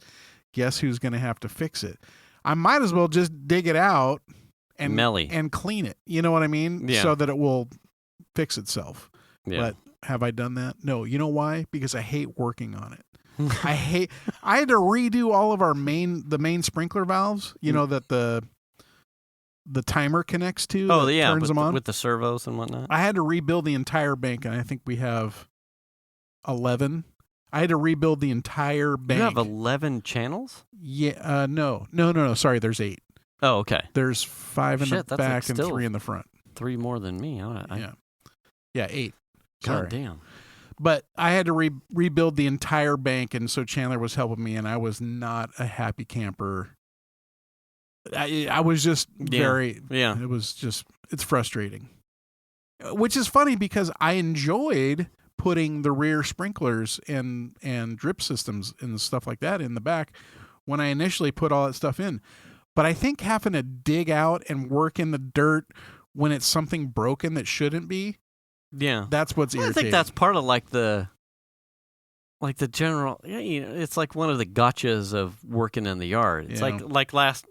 Guess who's going to have to fix it? I might as well just dig it out and clean it. You know what I mean? Yeah. So that it will fix itself. Yeah. But have I done that? No. You know why? Because I hate working on it. I had to redo all of the main sprinkler valves, you know, that the timer connects to. Oh, yeah. Turns them on. With the servos and whatnot. I had to rebuild the entire bank, and I think we have 11. I had to rebuild the entire bank. You have 11 channels? Yeah. No. Sorry, there's 8. Oh, okay. There's 5 in the back and 3 in the front. 3 more than me. Yeah, 8. God damn. But I had to rebuild the entire bank, and so Chandler was helping me, and I was not a happy camper. I was just it was just, it's frustrating. Which is funny because I enjoyed putting the rear sprinklers and drip systems and stuff like that in the back when I initially put all that stuff in. But I think having to dig out and work in the dirt when it's something broken that shouldn't be, that's what's irritating. I think that's part of like the general, it's like one of the gotchas of working in the yard. It's like last,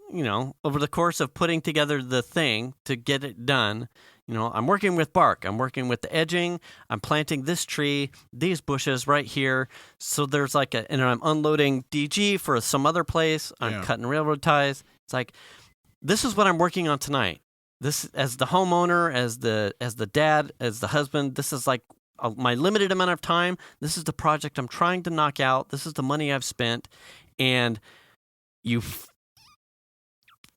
over the course of putting together the thing to get it done, I'm working with bark. I'm working with the edging. I'm planting this tree, these bushes right here. So there's and I'm unloading DG for some other place. I'm cutting railroad ties. It's like, this is what I'm working on tonight. This, as the homeowner, as the dad, as the husband, this is like my limited amount of time. This is the project I'm trying to knock out. This is the money I've spent. And you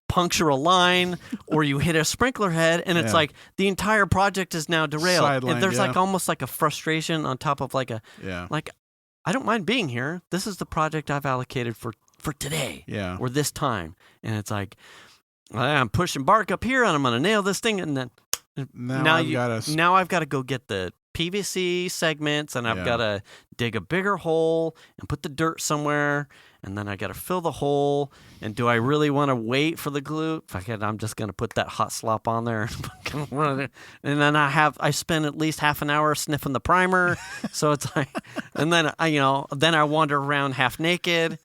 puncture a line or you hit a sprinkler head, and it's like the entire project is now derailed. Sidelined, there's almost like a frustration on top of like I don't mind being here. This is the project I've allocated for today or this time. And it's like, I'm pushing bark up here and I'm going to nail this thing. And then now I've got to go get the PVC segments, and I've got to dig a bigger hole and put the dirt somewhere, and then I got to fill the hole. And do I really want to wait for the glue? I'm just going to put that hot slop on there, and then I spend at least half an hour sniffing the primer. So it's like, and then I wander around half naked,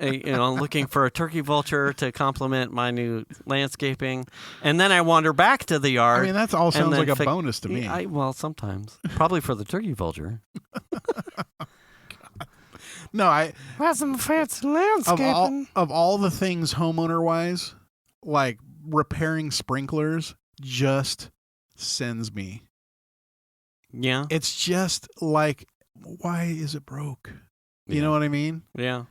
looking for a turkey vulture to complement my new landscaping, and then I wander back to the yard. I mean, that all sounds like a bonus to me. Well, sometimes, probably for the turkey vulture. No, that's some fancy landscaping. Of all the things homeowner-wise, like repairing sprinklers just sends me. Yeah. It's just like, why is it broke? You know what I mean? Yeah.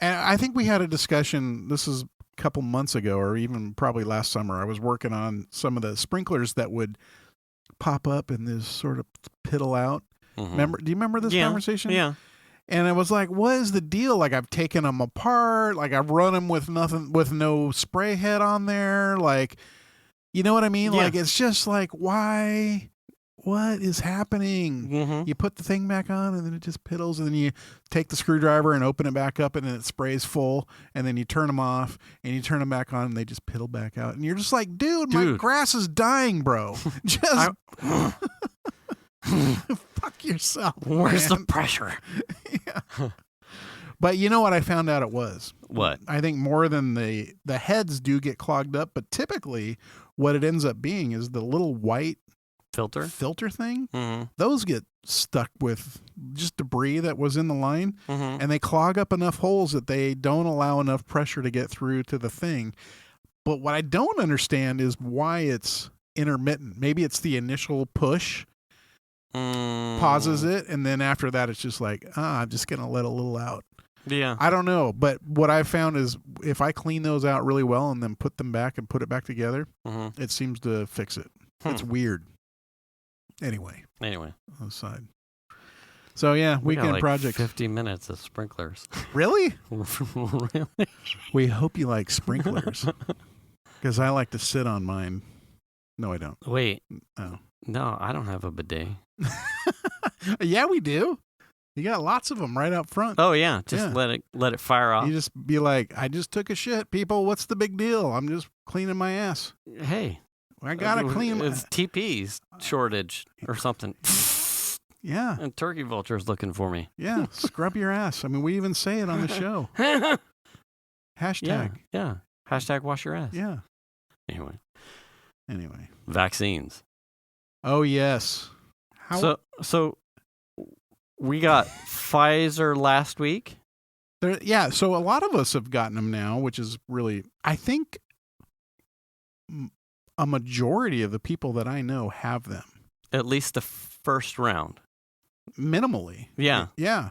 And I think we had a discussion, this is a couple months ago, or even probably last summer. I was working on some of the sprinklers that would pop up and this sort of piddle out. Mm-hmm. Do you remember this conversation? Yeah. And I was like, what is the deal? Like, I've taken them apart. Like, I've run them with no spray head on there. Like, you know what I mean? Yeah. Like, it's just like, why? What is happening? Mm-hmm. You put the thing back on and then it just piddles, and then you take the screwdriver and open it back up and then it sprays full, and then you turn them off and you turn them back on and they just piddle back out. And you're just like, dude. My grass is dying, bro. Just... Fuck yourself. Where's the pressure? Yeah. But you know what I found out it was? What? I think more than the heads do get clogged up, but typically what it ends up being is the little white filter thing. Mm-hmm. Those get stuck with just debris that was in the line, mm-hmm. and they clog up enough holes that they don't allow enough pressure to get through to the thing. But what I don't understand is why it's intermittent. Maybe it's the initial push. Pauses it, and then after that it's just like, I'm just gonna let a little out. Yeah, I don't know, but what I've found is if I clean those out really well and then put them back and put it back together, mm-hmm. it seems to fix it. It's weird. Anyway, on the side. So yeah, we weekend got like projects. 50 minutes of sprinklers. Really? Really? We hope you like sprinklers. Because I like to sit on mine. No, I don't. Wait. Oh. No, I don't have a bidet. Yeah, we do. You got lots of them right up front. Oh yeah, just let it fire off. You just be like, I just took a shit, people. What's the big deal? I'm just cleaning my ass. Hey, I gotta clean. It's TP's shortage or something. Yeah. And turkey vulture's looking for me. Yeah, scrub your ass. I mean, we even say it on the show. Hashtag. Yeah. Hashtag wash your ass. Yeah. Anyway. Vaccines. Oh yes. So we got Pfizer last week. Yeah, so a lot of us have gotten them now, which is really, I think a majority of the people that I know have them. At least the first round. Minimally. Yeah. Yeah.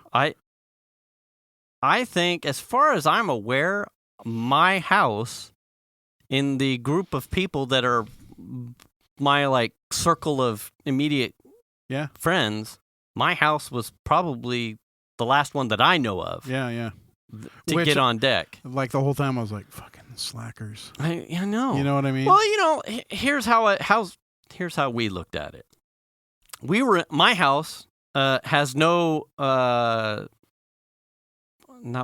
I think, as far as I'm aware, my house, in the group of people that are my like circle of immediate friends, my house was probably the last one that I know of. Yeah. To get on deck. Like the whole time I was like, fucking slackers. I know. You know what I mean? Well, here's how we looked at it. My house has no not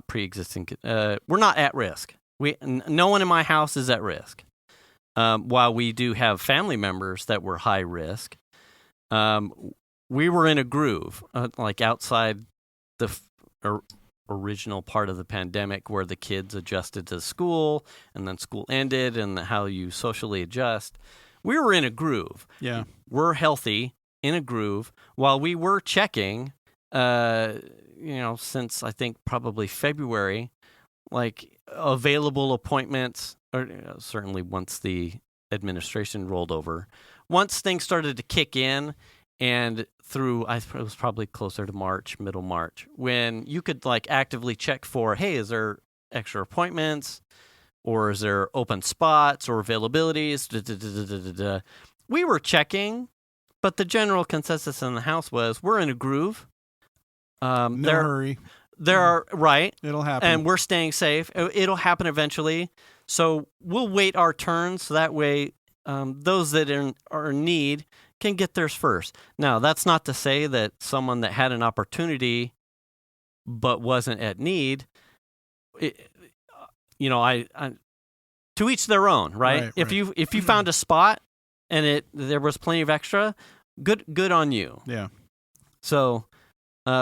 pre-existing. We're not at risk. No one in my house is at risk. While we do have family members that were high risk, we were in a groove, like outside the original part of the pandemic, where the kids adjusted to school, and then school ended, and how you socially adjust. We were in a groove. Yeah, we're healthy in a groove. While we were checking, since I think probably February, like available appointments, or certainly once the administration rolled over, once things started to kick in, and through, it was probably closer to March, middle March, when you could like actively check for, hey, is there extra appointments, or is there open spots or availabilities? We were checking, but the general consensus in the house was we're in a groove. No hurry. There are, right. It'll happen. And we're staying safe. It'll happen eventually. So we'll wait our turn, so that way those that are in need can get theirs first. Now, that's not to say that someone that had an opportunity but wasn't at need, to each their own, right? If you found a spot and there was plenty of extra, good on you. Yeah. So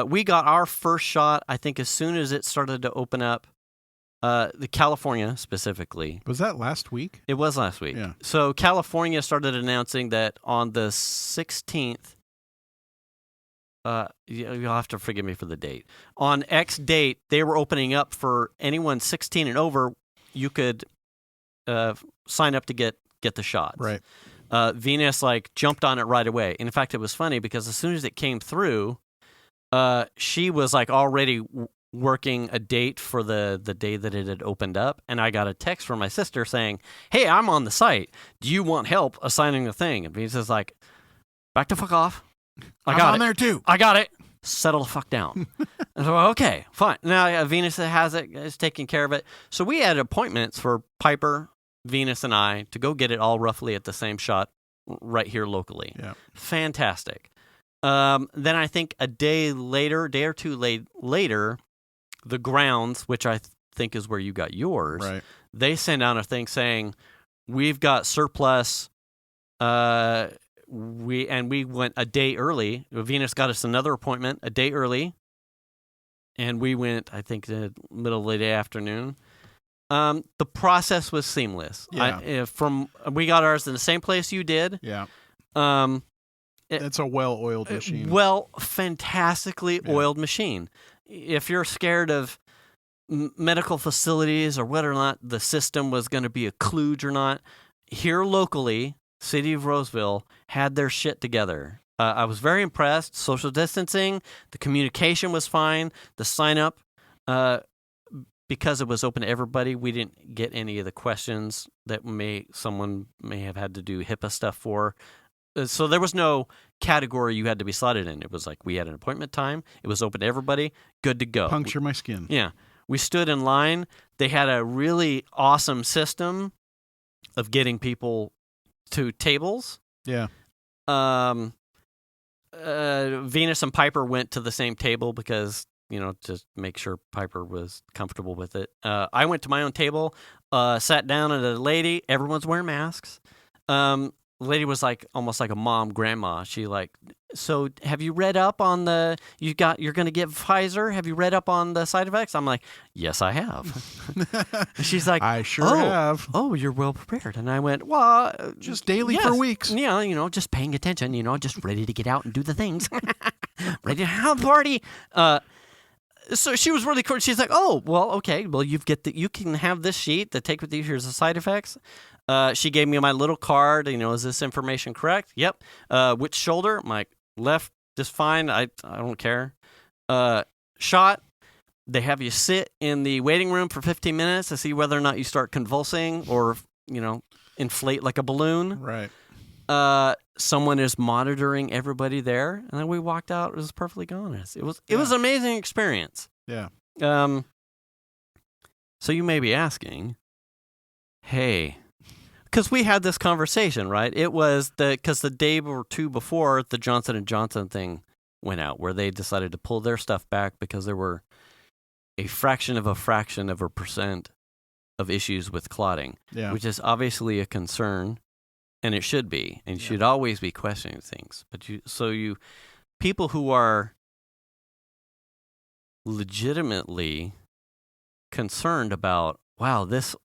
we got our first shot, I think, as soon as it started to open up. The California specifically. Was that last week? It was last week. Yeah. So California started announcing that on the 16th, you'll have to forgive me for the date. On X date, they were opening up for anyone 16 and over. You could sign up to get the shots. Right. Venus jumped on it right away. In fact, it was funny because as soon as it came through, she was already working a date for the day that it had opened up, and I got a text from my sister saying, hey, I'm on the site. Do you want help assigning the thing? And Venus is like, back the fuck off. I'm on there too. I got it. Settle the fuck down. And so, okay, fine. Now Venus has it, is taking care of it. So we had appointments for Piper, Venus, and I to go get it all roughly at the same shot right here locally. Yeah. Fantastic. Then I think a day or two later, the grounds, which I think is where you got yours, right, they send out a thing saying, we've got surplus. We went a day early. Venus got us another appointment a day early, and we went, I think, the middle of the day afternoon. The process was seamless. Yeah. We got ours in the same place you did. Yeah. It's a well-oiled machine. Fantastically oiled machine. If you're scared of medical facilities or whether or not the system was going to be a kludge or not, here locally, City of Roseville had their shit together. I was very impressed. Social distancing, the communication was fine. The sign-up, because it was open to everybody, we didn't get any of the questions that someone may have had to do HIPAA stuff for. So there was no category you had to be slotted in. It was like we had an appointment time. It was open to everybody. Good to go. Puncture my skin. Yeah. We stood in line. They had a really awesome system of getting people to tables. Yeah. Venus and Piper went to the same table because, to make sure Piper was comfortable with it. I went to my own table, sat down at a lady. Everyone's wearing masks. The lady was like almost like a mom, grandma. She like, so have you read up on you're going to get Pfizer? Have you read up on the side effects? I'm like, yes, I have. She's like, I sure have. Oh, you're well prepared. And I went, well, just daily for weeks. Yeah, just paying attention, just ready to get out and do the things. Ready to have a party. So she was really cool. She's like, oh, well, okay. Well, you can have this sheet to take with you. Here's the side effects. She gave me my little card. Is this information correct? Yep. Which shoulder? My left is fine. I don't care. Shot. They have you sit in the waiting room for 15 minutes to see whether or not you start convulsing or, inflate like a balloon. Right. Someone is monitoring everybody there, and then we walked out. It was perfectly honest. It was an amazing experience. Yeah. So you may be asking, hey, because we had this conversation, right? It was because the day or two before the Johnson & Johnson thing went out, where they decided to pull their stuff back because there were a fraction of a percent of issues with clotting, which is obviously a concern. And it should be, and you should always be questioning things. But people who are legitimately concerned about, wow, these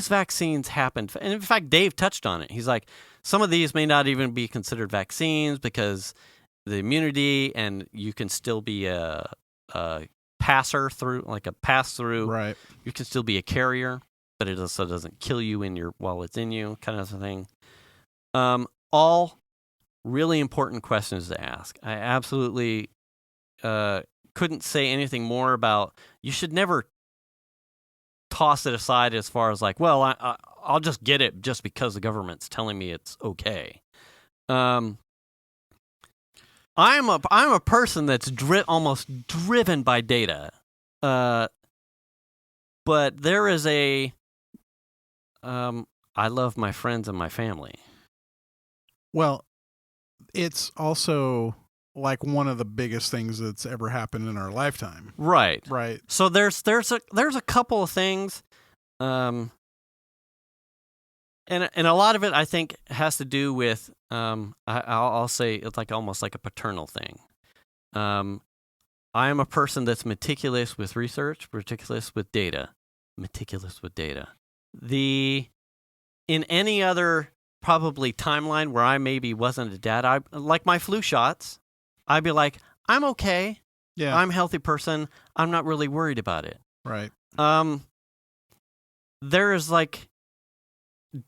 vaccines happened. And in fact, Dave touched on it. He's like, some of these may not even be considered vaccines because the immunity, and you can still be a passer through, like a pass through. Right. You can still be a carrier, but it also doesn't kill you while it's in you, kind of thing. All really important questions to ask. I absolutely couldn't say anything more about. You should never toss it aside as far as like, well, I'll just get it just because the government's telling me it's okay. I'm a person that's almost driven by data, but there is I love my friends and my family. Well, it's also like one of the biggest things that's ever happened in our lifetime. Right. Right. So there's a couple of things, and a lot of it I think has to do with I'll say it's like almost like a paternal thing. I am a person that's meticulous with research, meticulous with data. In any other probably timeline where I maybe wasn't a dad, like my flu shots, I'd be like, I'm okay. Yeah. I'm a healthy person. I'm not really worried about it. Right. There is like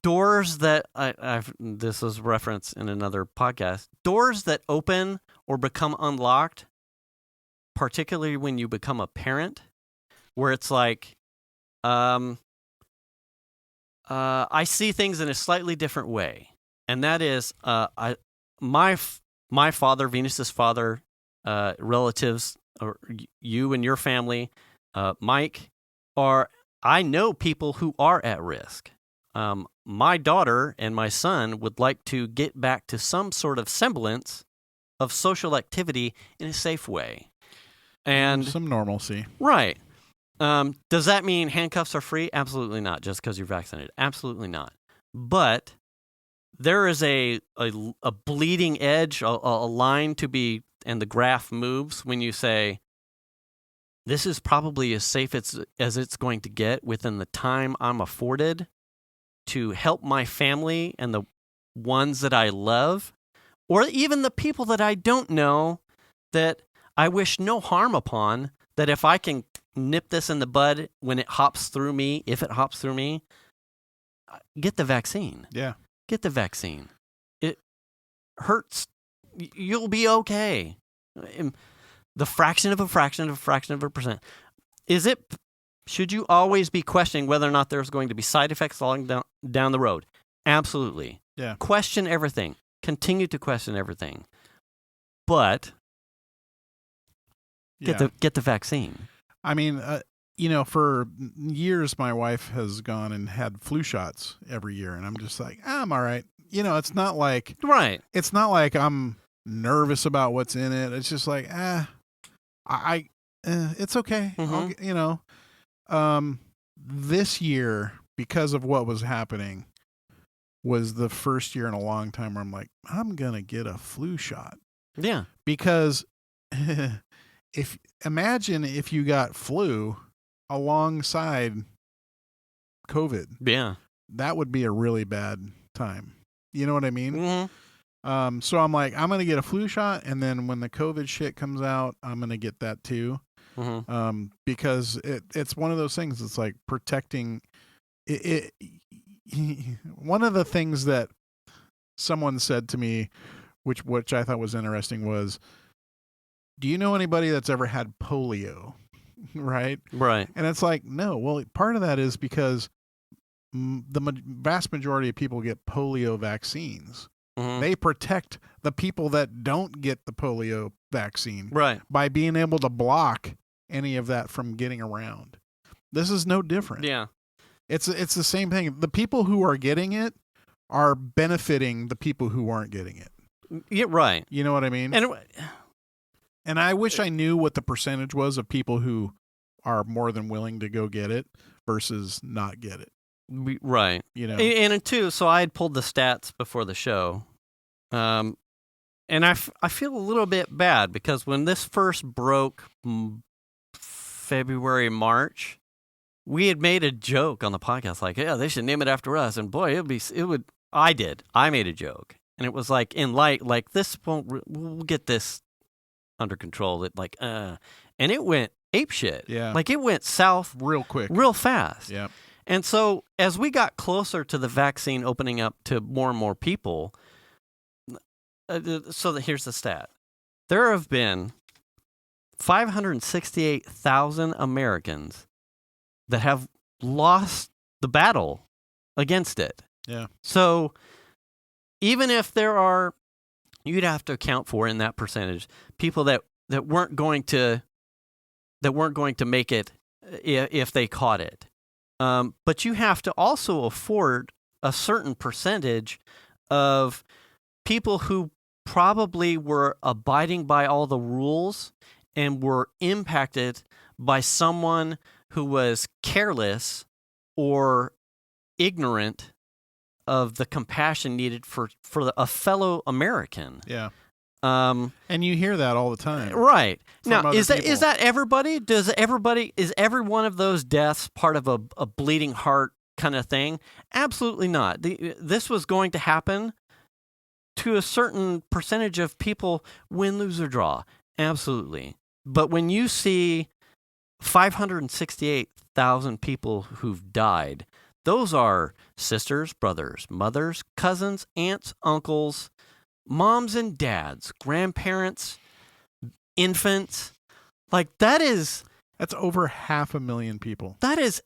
doors that this is referenced in another podcast, doors that open or become unlocked, particularly when you become a parent, where it's like, I see things in a slightly different way, and that is, my father, Venus's father, relatives, or you and your family, Mike, I know people who are at risk. My daughter and my son would like to get back to some sort of semblance of social activity in a safe way, and some normalcy, right? Does that mean handcuffs are free? Absolutely not, just because you're vaccinated. Absolutely not. But there is a bleeding edge, a line to be, and the graph moves when you say, this is probably as safe as it's going to get within the time I'm afforded to help my family and the ones that I love, or even the people that I don't know that I wish no harm upon, that if I can nip this in the bud when it hops through me, if it hops through me, get the vaccine. Yeah. Get the vaccine. It hurts. You'll be okay. The fraction of a percent. Should you always be questioning whether or not there's going to be side effects along down the road? Absolutely. Yeah. Question everything. continue to question everything, but get the vaccine. I mean, you know, for years, my wife has gone and had flu shots every year, and I'm just like, I'm all right. You know, it's not like It's not like I'm nervous about what's in it. It's just like, it's okay. You know, this year, because of what was happening, was the first year in a long time where I'm like, I'm gonna get a flu shot. Yeah, because imagine if you got flu alongside COVID. Yeah, that would be a really bad time. You know what I mean? Mm-hmm. So I'm like, I'm gonna get a flu shot, and then when the COVID shit comes out, I'm gonna get that too. Mm-hmm. Because it's one of those things. It's like protecting it. One of the things that someone said to me, which I thought was interesting, was, do you know anybody that's ever had polio? Right. And it's like, no. Well, part of that is because the vast majority of people get polio vaccines. Mm-hmm. They protect the people that don't get the polio vaccine by being able to block any of that from getting around. This is no different. Yeah. It's the same thing. The people who are getting it are benefiting the people who aren't getting it. Yeah, right. You know what I mean? And I wish I knew what the percentage was of people who are more than willing to go get it versus not get it. Right. You know. And too, so I had pulled the stats before the show. And I feel a little bit bad because when this first broke February, March, we had made a joke on the podcast like, yeah, they should name it after us. And boy, I made a joke. And it was like, in light, like, we'll get this under control. And it went apeshit. Yeah. Like, it went south real quick, real fast. Yeah. And so as we got closer to the vaccine opening up to more and more people, here's the stat. There have been 568,000 Americans that have lost the battle against it. Yeah. So even if there are, you'd have to account for in that percentage, people that weren't going to make it if they caught it. But you have to also afford a certain percentage of people who probably were abiding by all the rules and were impacted by someone who was careless or ignorant of the compassion needed for a fellow American. Yeah. And you hear that all the time. Right. Now, is that everybody? Is every one of those deaths part of a bleeding heart kind of thing? Absolutely not. This was going to happen to a certain percentage of people, win, lose, or draw. Absolutely. But when you see 568,000 people who've died, those are sisters, brothers, mothers, cousins, aunts, uncles, moms and dads, grandparents, infants. Like, that's over 500,000 people. That is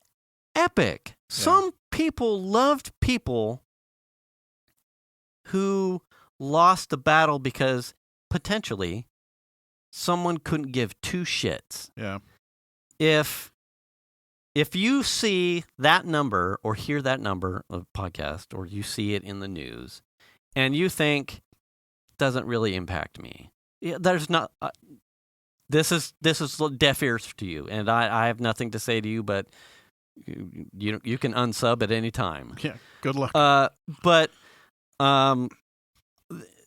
epic. Yeah. Some people loved people who lost the battle because potentially someone couldn't give two shits. Yeah. If you see that number or hear that number of podcast or you see it in the news and you think doesn't really impact me, there's not. This is deaf ears to you, and I have nothing to say to you, but you can unsub at any time. Yeah, good luck. But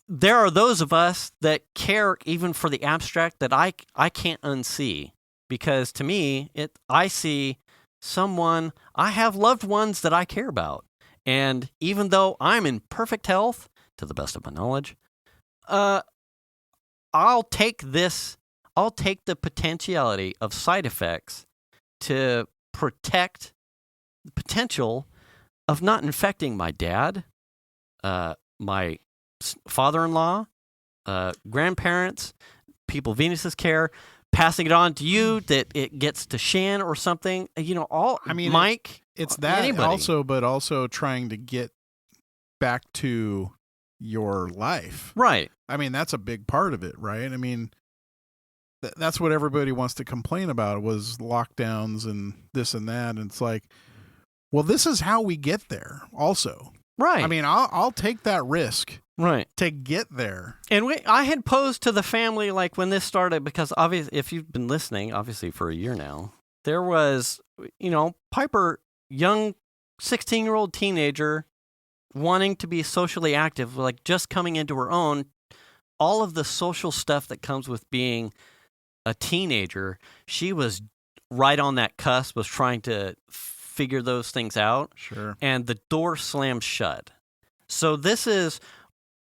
there are those of us that care even for the abstract that I can't unsee, because to me I see someone, I have loved ones that I care about, and even though I'm in perfect health to the best of my knowledge, I'll take the potentiality of side effects to protect the potential of not infecting my dad, my father-in-law, grandparents, people Venus's care, passing it on to you, that it gets to Shan or something. Mike. It's that anybody. but also trying to get back to your life. Right. I mean, that's a big part of it, right? I mean, that's what everybody wants to complain about was lockdowns and this and that. And it's like, well, this is how we get there also. Right. I mean, I'll take that risk. Right. To get there. And I had posed to the family, like, when this started, because obviously, if you've been listening, obviously for a year now, there was, Piper, young 16-year-old teenager, wanting to be socially active, like just coming into her own, all of the social stuff that comes with being a teenager, she was right on that cusp, was trying to figure those things out. Sure. And the door slammed shut. So this is,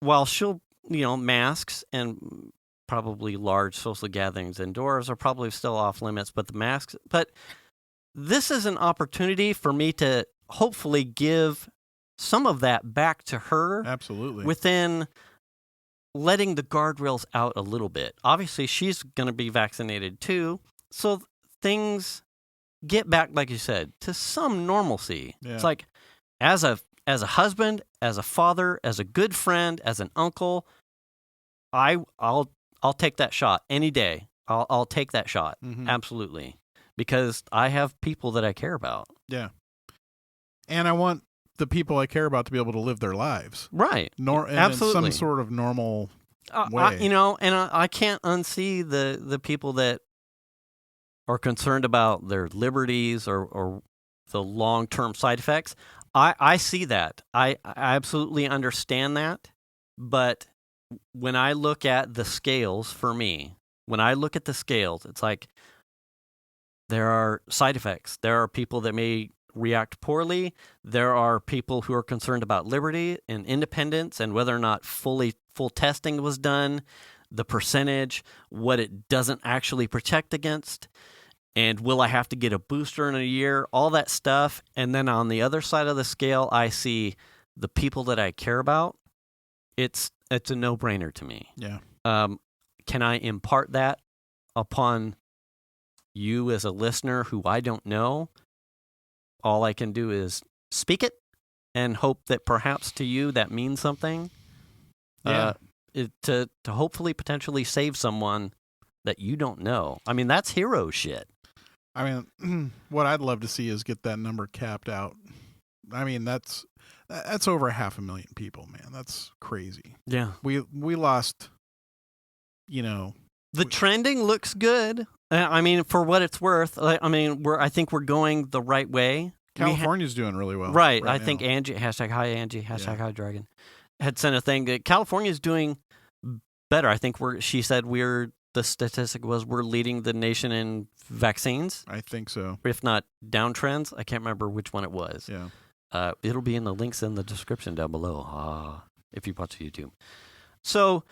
while she'll, masks and probably large social gatherings indoors are probably still off limits, but this is an opportunity for me to hopefully give some of that back to her. Absolutely. Within letting the guardrails out a little bit. Obviously, she's going to be vaccinated too. So things get back, like you said, to some normalcy. Yeah. It's like, as a husband, as a father, as a good friend, as an uncle, I'll take that shot any day. I'll take that shot. Mm-hmm. Absolutely. Because I have people that I care about. Yeah. And I want the people I care about to be able to live their lives. Right. Absolutely. In some sort of normal way. I can't unsee the people that are concerned about their liberties or the long-term side effects. I see that. I absolutely understand that. But when I look at the scales for me, it's like there are side effects. There are people that may react poorly. There are people who are concerned about liberty and independence and whether or not full testing was done, the percentage, what it doesn't actually protect against, and will I have to get a booster in a year, all that stuff. And then on the other side of the scale, I see the people that I care about. It's a no-brainer to me. Yeah. Can I impart that upon you as a listener who I don't know? All I can do is speak it and hope that perhaps to you that means something. Yeah. To hopefully potentially save someone that you don't know. I mean, that's hero shit. I mean, what I'd love to see is get that number capped out. I mean, that's over 500,000 people, man. That's crazy. Yeah. We lost, The trending looks good. I mean, for what it's worth, I think we're going the right way. California's doing really well. Right. I think Angie, #hi Angie, #hi Dragon, had sent a thing that California's doing better. I think she said the statistic was we're leading the nation in vaccines. I think so. If not downtrends. I can't remember which one it was. Yeah. It'll be in the links in the description down below if you watch YouTube. So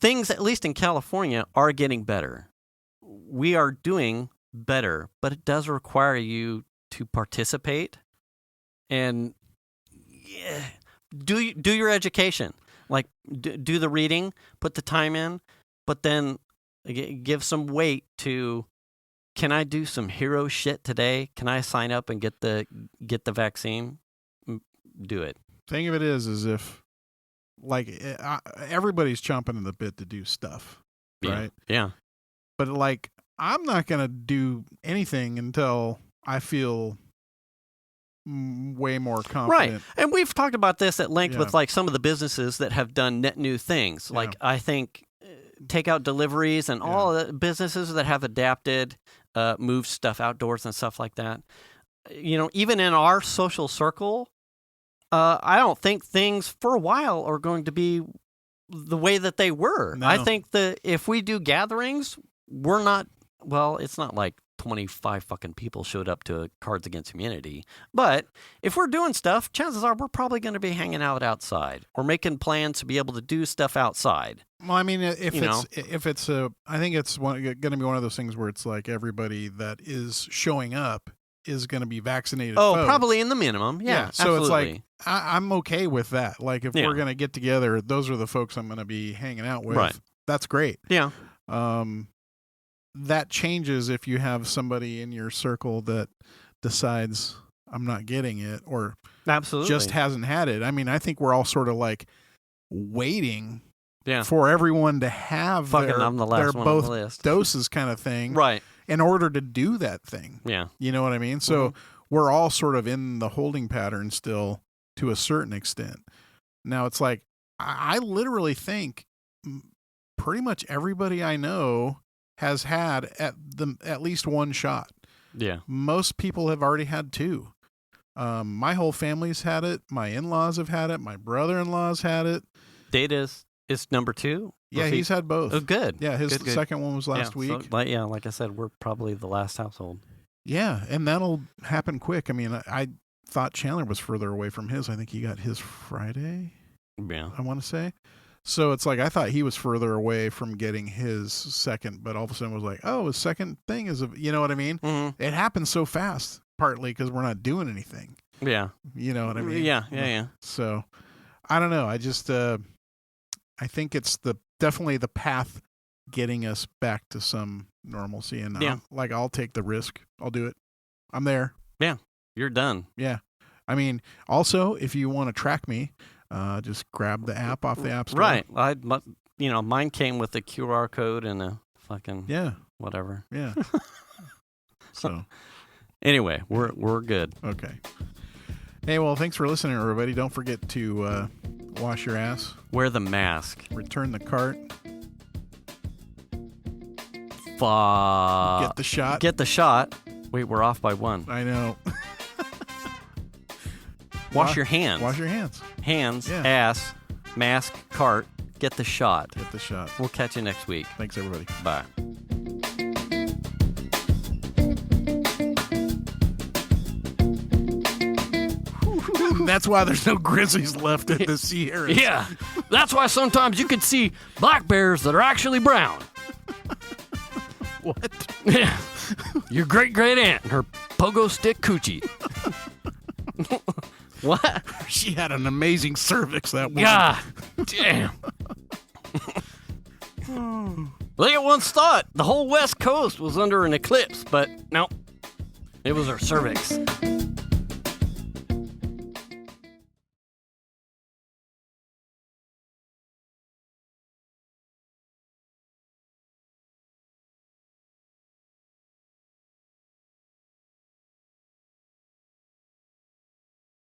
things, at least in California, are getting better. We are doing better, but it does require you to participate and do your education. Like, do the reading, put the time in, but then give some weight to, can I do some hero shit today? Can I sign up and get the vaccine? Do it. Thing of it is if, like, everybody's chomping at the bit to do stuff, right? Yeah. But, like, I'm not going to do anything until I feel way more confident. Right. And we've talked about this at length with, like, some of the businesses that have done net new things. Like, I think takeout deliveries and all the businesses that have adapted, moved stuff outdoors and stuff like that. Even in our social circle, I don't think things for a while are going to be the way that they were. No. I think that if we do gatherings, it's not like 25 fucking people showed up to Cards Against Humanity. But if we're doing stuff, chances are we're probably going to be hanging out outside or making plans to be able to do stuff outside. Well, I mean, I think it's going to be one of those things where it's like everybody that is showing up is going to be vaccinated. Oh, folks. Probably in the minimum. Yeah, so absolutely. It's like, I'm okay with that. Like, if we're going to get together, those are the folks I'm going to be hanging out with. Right. That's great. Yeah. That changes if you have somebody in your circle that decides I'm not getting it or absolutely just hasn't had it. I mean, I think we're all sort of like waiting for everyone to have their both doses kind of thing. Right. In order to do that thing. Yeah. You know what I mean? So we're all sort of in the holding pattern still to a certain extent. Now it's like, I literally think pretty much everybody I know has had at least one shot. Yeah. Most people have already had 2. My whole family's had it. My in-laws have had it. My brother-in-law's had it. Data's is number 2? Yeah, he's had both. Oh, good. Yeah, his good. second one was last week. So, like I said, we're probably the last household. Yeah, and that'll happen quick. I mean, I thought Chandler was further away from his. I think he got his Friday. Yeah. I want to say. So it's like I thought he was further away from getting his second, but all of a sudden was like, oh, his second thing is, you know what I mean? Mm-hmm. It happens so fast, partly because we're not doing anything. Yeah. You know what I mean? Yeah. So I don't know. I just, I think it's definitely the path getting us back to some normalcy. And I'll take the risk. I'll do it. I'm there. Yeah. You're done. Yeah. I mean, also, if you want to track me, just grab the app off the App Store. Right. Mine came with a QR code and a fucking whatever. Yeah. So anyway, we're good. Okay. Hey, well, thanks for listening, everybody. Don't forget to wash your ass. Wear the mask. Return the cart. Get the shot. Get the shot. Wait, we're off by 1. I know. Wash your hands. Wash your hands. Hands, ass, mask, cart. Get the shot. Get the shot. We'll catch you next week. Thanks, everybody. Bye. That's why there's no grizzlies left in the Sierras. Yeah. That's why sometimes you can see black bears that are actually brown. What? Yeah. Your great-great-aunt and her PogoStick Choochie. What? She had an amazing cervix, that woman. God damn. They once thought the whole West Coast was under an eclipse, but no. It was her cervix.